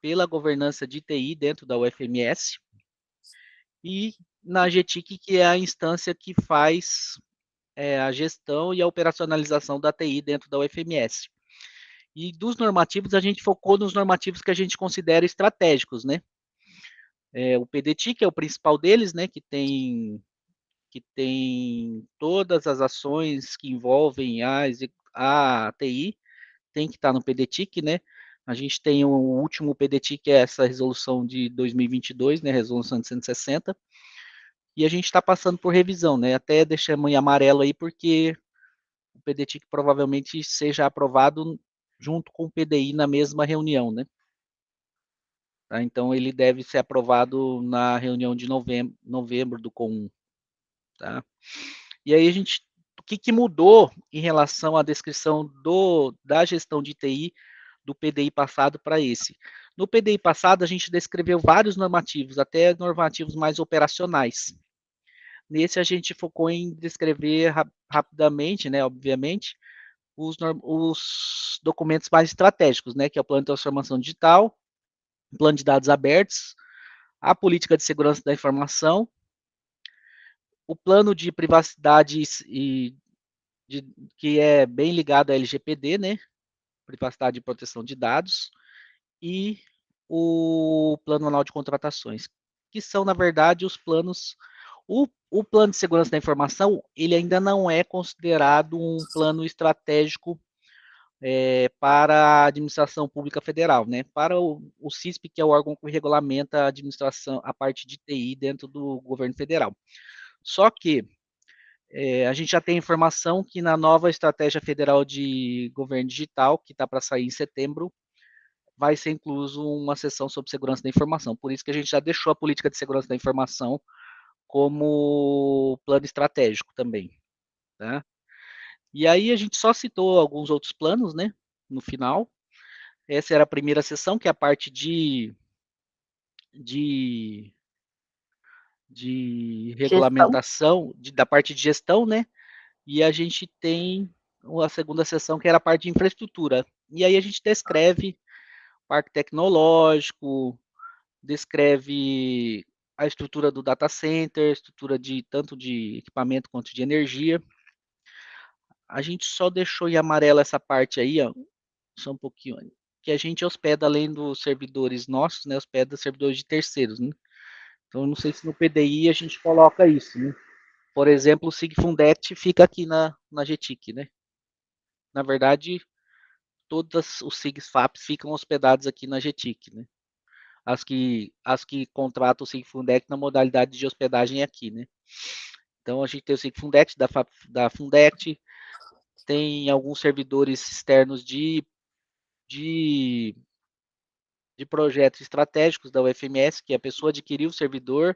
pela governança de TI dentro da UFMS. E na GTIC, que é a instância que faz a gestão e a operacionalização da TI dentro da UFMS. E dos normativos, a gente focou nos normativos que a gente considera estratégicos, né? O PDTIC é o principal deles, né? Que tem todas as ações que envolvem a TI, tem que estar no PDTIC, né? A gente tem o último PDTIC, que é essa resolução de 2022, né? Resolução de 160. E a gente está passando por revisão, né? Até deixamos em amarelo aí, porque o PDTIC provavelmente seja aprovado junto com o PDI na mesma reunião, né? Tá? Então, ele deve ser aprovado na reunião de novembro do CON1, tá? E aí, o que mudou em relação à descrição da gestão de TI do PDI passado para esse? No PDI passado, a gente descreveu vários normativos, até normativos mais operacionais. Nesse, a gente focou em descrever rapidamente, né, obviamente, os documentos mais estratégicos, né, que é o Plano de Transformação Digital, o Plano de Dados Abertos, a Política de Segurança da Informação, o Plano de Privacidade que é bem ligado à LGPD, né, Privacidade e Proteção de Dados, e o Plano Anual de Contratações, que são, na verdade, os planos. O Plano de Segurança da Informação, ele ainda não é considerado um plano estratégico para a administração pública federal, né? Para o CISP, que é o órgão que regulamenta a administração, a parte de TI dentro do governo federal. Só que a gente já tem informação que na nova Estratégia Federal de Governo Digital, que está para sair em setembro, vai ser incluso uma seção sobre segurança da informação. Por isso que a gente já deixou a política de segurança da informação como plano estratégico também, tá? E aí a gente só citou alguns outros planos, né, no final. Essa era a primeira sessão, que é a parte de regulamentação, da parte de gestão, né, e a gente tem a segunda sessão, que era a parte de infraestrutura. E aí a gente descreve parque tecnológico, descreve a estrutura do data center, estrutura tanto de equipamento quanto de energia. A gente só deixou em amarelo essa parte aí, ó, só um pouquinho, que a gente hospeda, além dos servidores nossos, né, hospeda servidores de terceiros, né? Então, eu não sei se no PDI a gente coloca isso, né? Por exemplo, o SIGFUNDET fica aqui na GTIC, né? Na verdade, todos os SIGFAPs ficam hospedados aqui na GTIC, né? As que contratam o SIGFUNDET na modalidade de hospedagem é aqui, né? Então, a gente tem o SIGFUNDET da Fundet, tem alguns servidores externos de projetos estratégicos da UFMS, que a pessoa adquiriu o servidor,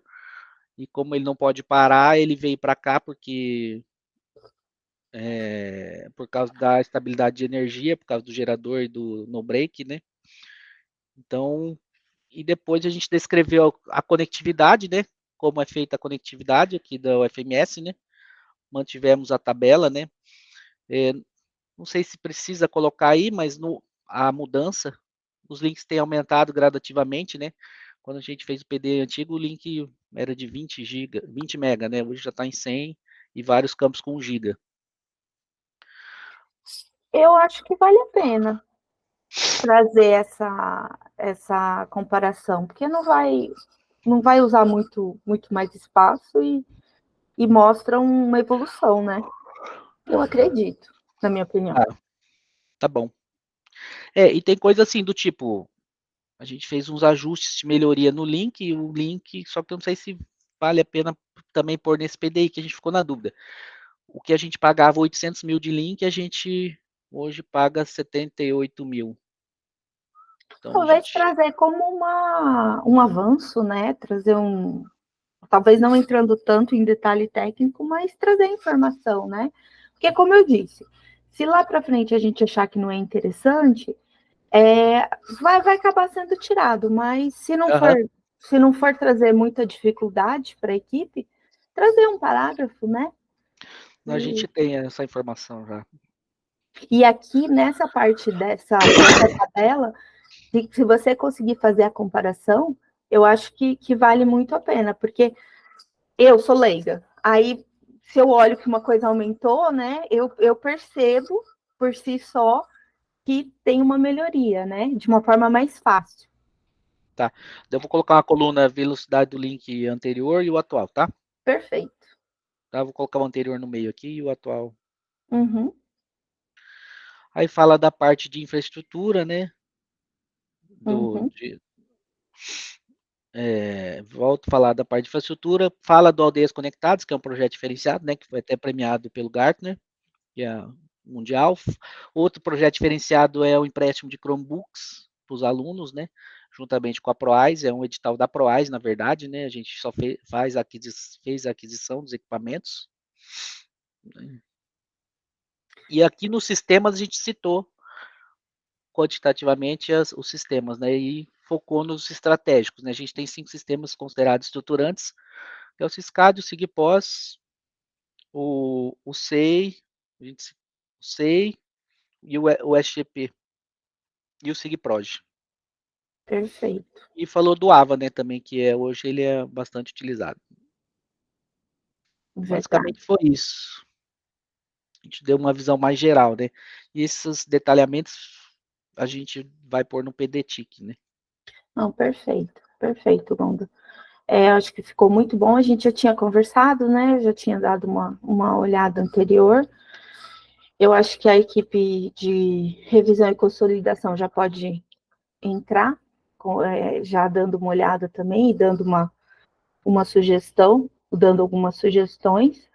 e como ele não pode parar, ele veio para cá porque por causa da estabilidade de energia, por causa do gerador e do no break, né? Então, e depois a gente descreveu a conectividade, né? Como é feita a conectividade aqui da UFMS, né? Mantivemos a tabela, né? Não sei se precisa colocar aí, mas a mudança, os links têm aumentado gradativamente, né? Quando a gente fez o PD antigo, o link era de 20 mega, né? Hoje já está em 100 e vários campos com 1 giga. Eu acho que vale a pena trazer essa comparação, porque não vai usar muito mais espaço e mostra uma evolução, né? Eu acredito, na minha opinião. Tá bom. E tem coisa assim do tipo, A gente fez uns ajustes de melhoria no link, e o link, só que eu não sei se vale a pena também pôr nesse PDI, que a gente ficou na dúvida. O que a gente pagava 800 mil de link, a gente hoje paga 78 mil. Então, Talvez trazer como um avanço, né? Trazer talvez não entrando tanto em detalhe técnico, mas trazer informação, né? Porque, como eu disse, se lá para frente a gente achar que não é interessante, vai acabar sendo tirado, mas se não for trazer muita dificuldade para a equipe, trazer um parágrafo, né? A gente tem essa informação já. E aqui, nessa parte dessa tabela, se você conseguir fazer a comparação, eu acho que vale muito a pena, porque eu sou leiga. Aí, se eu olho que uma coisa aumentou, né, eu percebo por si só que tem uma melhoria, né, de uma forma mais fácil. Tá. Eu vou colocar uma coluna velocidade do link anterior e o atual, tá? Perfeito. Tá, vou colocar o anterior no meio aqui e o atual. Uhum. Aí fala da parte de infraestrutura, né? Volto a falar da parte de infraestrutura, fala do Aldeias Conectadas, que é um projeto diferenciado, né? Que foi até premiado pelo Gartner, que é mundial. Outro projeto diferenciado é o empréstimo de Chromebooks para os alunos, né? Juntamente com a Proais, é um edital da Proais, na verdade, né? A gente só fez a aquisição dos equipamentos. E aqui nos sistemas a gente citou quantitativamente os sistemas, né? E focou nos estratégicos, né? A gente tem 5 sistemas considerados estruturantes, que é o Siscad, o Sigpos, o SEI, o SEI e o SGP e o Sigproj. Perfeito. E falou do AVA, né, também, que hoje ele é bastante utilizado. Verdade. Basicamente foi isso. A gente deu uma visão mais geral, né? E esses detalhamentos a gente vai pôr no PDTIC, né? Não, perfeito, Gonda. Acho que ficou muito bom, a gente já tinha conversado, né? Eu já tinha dado uma olhada anterior. Eu acho que a equipe de revisão e consolidação já pode entrar, já dando uma olhada também e dando uma sugestão, dando algumas sugestões.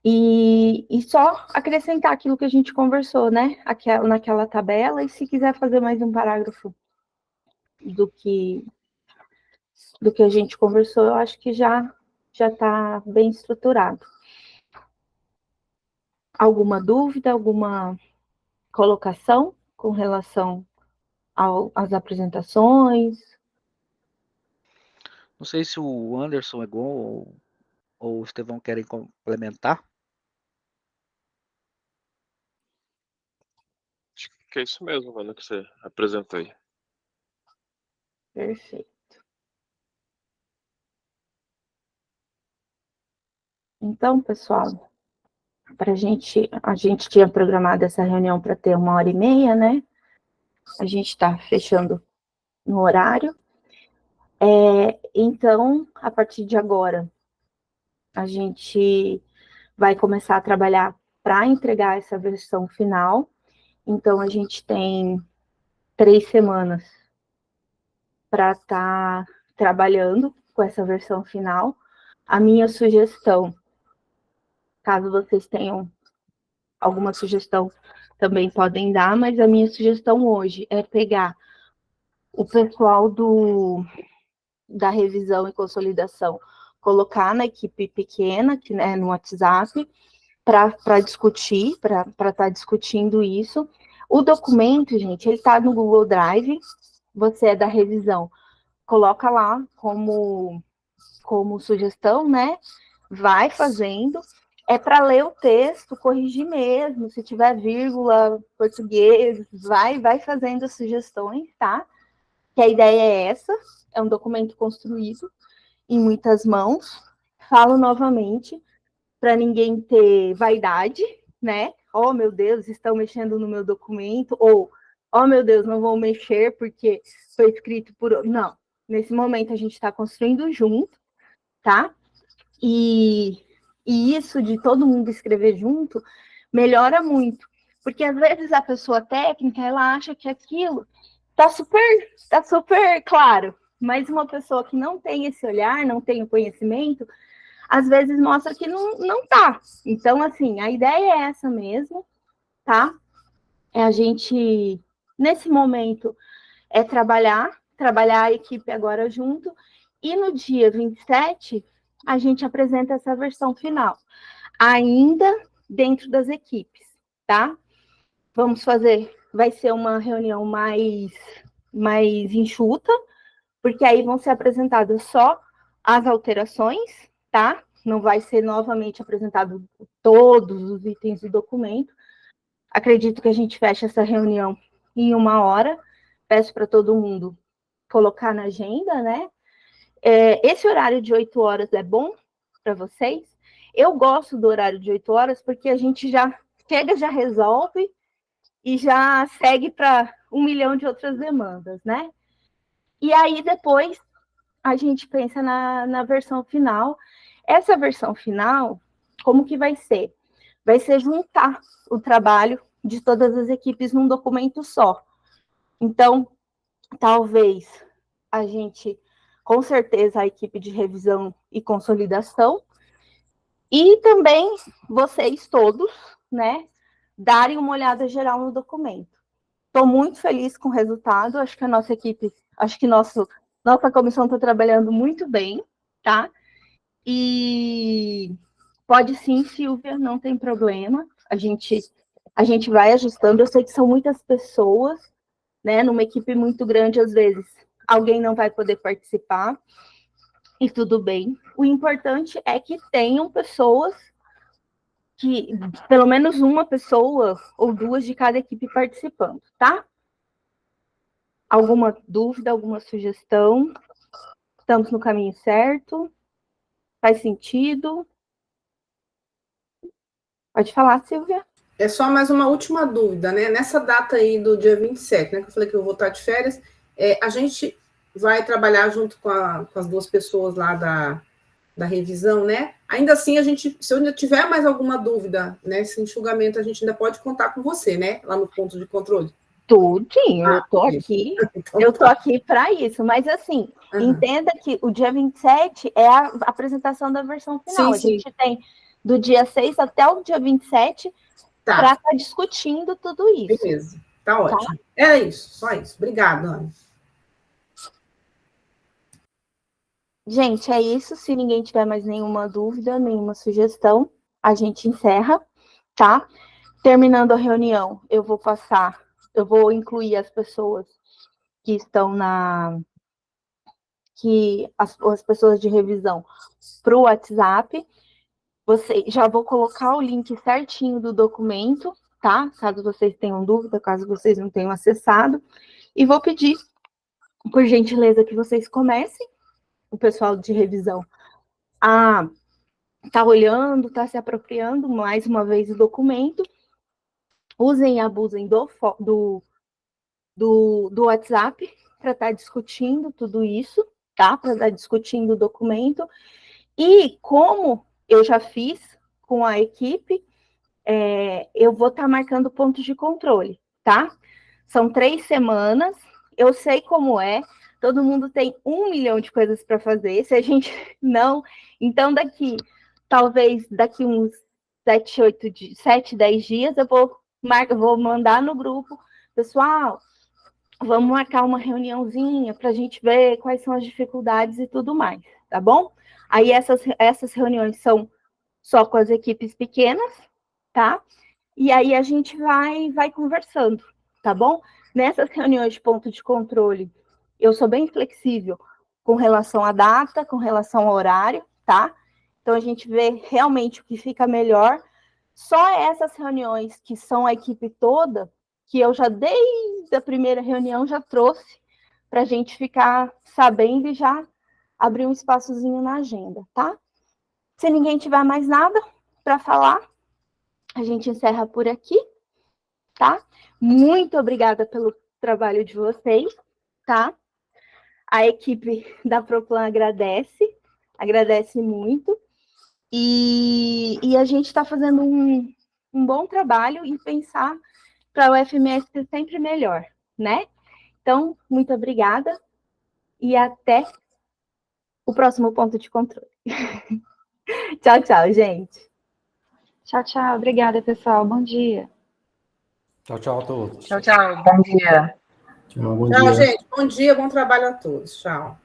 E só acrescentar aquilo que a gente conversou, né? Naquela tabela, e se quiser fazer mais um parágrafo do que a gente conversou, eu acho que já está bem estruturado. Alguma dúvida, alguma colocação com relação às apresentações? Não sei se o Anderson é bom ou o Estevão querem complementar. Acho que é isso mesmo, mano, que você apresentou aí. Perfeito. Então, pessoal, a gente tinha programado essa reunião para ter 1h30, né? A gente está fechando no horário. Então, a partir de agora, a gente vai começar a trabalhar para entregar essa versão final. Então, a gente tem 3 semanas para estar trabalhando com essa versão final. A minha sugestão, caso vocês tenham alguma sugestão, também podem dar, mas a minha sugestão hoje é pegar o pessoal da revisão e consolidação, colocar na equipe pequena, que, né, no WhatsApp, para discutir, para estar discutindo isso. O documento, gente, ele está no Google Drive, você é da revisão, coloca lá como sugestão, né? Vai fazendo. É para ler o texto, corrigir mesmo, se tiver vírgula, português, vai fazendo sugestões, tá? Que a ideia é essa, é um documento construído em muitas mãos. Falo novamente, para ninguém ter vaidade, né? Oh, meu Deus, estão mexendo no meu documento, ou, oh, meu Deus, não vou mexer porque foi escrito por... Não, nesse momento a gente está construindo junto, tá? E isso de todo mundo escrever junto melhora muito, porque às vezes a pessoa técnica, ela acha que aquilo Tá super claro, mas uma pessoa que não tem esse olhar, não tem o conhecimento, às vezes mostra que não tá. Então, assim, a ideia é essa mesmo, tá? É a gente, nesse momento, trabalhar a equipe agora junto, e no dia 27, a gente apresenta essa versão final, ainda dentro das equipes, tá? Vai ser uma reunião mais enxuta, porque aí vão ser apresentadas só as alterações, tá? Não vai ser novamente apresentado todos os itens do documento. Acredito que a gente feche essa reunião em 1 hora. Peço para todo mundo colocar na agenda, né? Esse horário de 8 horas é bom para vocês? Eu gosto do horário de 8 horas porque a gente já chega, já resolve e já segue para 1 milhão de outras demandas, né? E aí, depois, a gente pensa na versão final. Essa versão final, como que vai ser? Vai ser juntar o trabalho de todas as equipes num documento só. Então, talvez a gente, com certeza, a equipe de revisão e consolidação, e também vocês todos, né, darem uma olhada geral no documento. Estou muito feliz com o resultado, acho que a nossa equipe, nossa comissão está trabalhando muito bem, tá? E pode sim, Silvia, não tem problema, a gente vai ajustando. Eu sei que são muitas pessoas, né, numa equipe muito grande, às vezes, alguém não vai poder participar, e tudo bem. O importante é que tenham pessoas, que pelo menos uma pessoa ou duas de cada equipe participando, tá? Alguma dúvida, alguma sugestão? Estamos no caminho certo? Faz sentido? Pode falar, Silvia. É só mais uma última dúvida, né? Nessa data aí do dia 27, né? Que eu falei que eu vou estar de férias, a gente vai trabalhar junto com as duas pessoas lá da revisão, né? Ainda assim, se eu ainda tiver mais alguma dúvida nesse enxugamento, a gente ainda pode contar com você, né? Lá no ponto de controle. Tudinho, eu tô aqui. Então, eu tô aqui para isso, mas assim, entenda que o dia 27 é a apresentação da versão final. Sim, a gente tem do dia 6 até o dia 27 para estar discutindo tudo isso. Beleza, tá ótimo. É isso, só isso. Obrigada, Ana. Gente, é isso. Se ninguém tiver mais nenhuma dúvida, nenhuma sugestão, a gente encerra, tá? Terminando a reunião, eu vou incluir as pessoas que estão as pessoas de revisão para o WhatsApp. Já vou colocar o link certinho do documento, tá? Caso vocês tenham dúvida, caso vocês não tenham acessado. E vou pedir, por gentileza, que vocês comecem, o pessoal de revisão, a tá olhando, tá se apropriando mais uma vez do documento. Usem e abusem do WhatsApp para estar discutindo tudo isso, tá? Para estar discutindo o documento. E como eu já fiz com a equipe, eu vou estar marcando pontos de controle, tá? São 3 semanas, eu sei como é, todo mundo tem 1 milhão de coisas para fazer, se a gente não... Então, talvez daqui uns 7, 10 dias, eu vou mandar no grupo, pessoal, vamos marcar uma reuniãozinha para a gente ver quais são as dificuldades e tudo mais, tá bom? Aí essas reuniões são só com as equipes pequenas, tá? E aí a gente vai conversando, tá bom? Nessas reuniões de ponto de controle, eu sou bem flexível com relação à data, com relação ao horário, tá? Então a gente vê realmente o que fica melhor. Só essas reuniões que são a equipe toda, que eu já desde a primeira reunião já trouxe para a gente ficar sabendo e já abrir um espaçozinho na agenda, tá? Se ninguém tiver mais nada para falar, a gente encerra por aqui, tá? Muito obrigada pelo trabalho de vocês, tá? A equipe da Proplan agradece muito, e a gente está fazendo um bom trabalho em pensar para o FMS ser sempre melhor, né? Então, muito obrigada e até o próximo ponto de controle. Tchau, tchau, gente. Tchau, tchau. Obrigada, pessoal. Bom dia. Tchau, tchau a todos. Tchau, tchau. Bom dia. Tchau, bom Tchau, dia. gente. Bom dia, bom trabalho a todos. Tchau.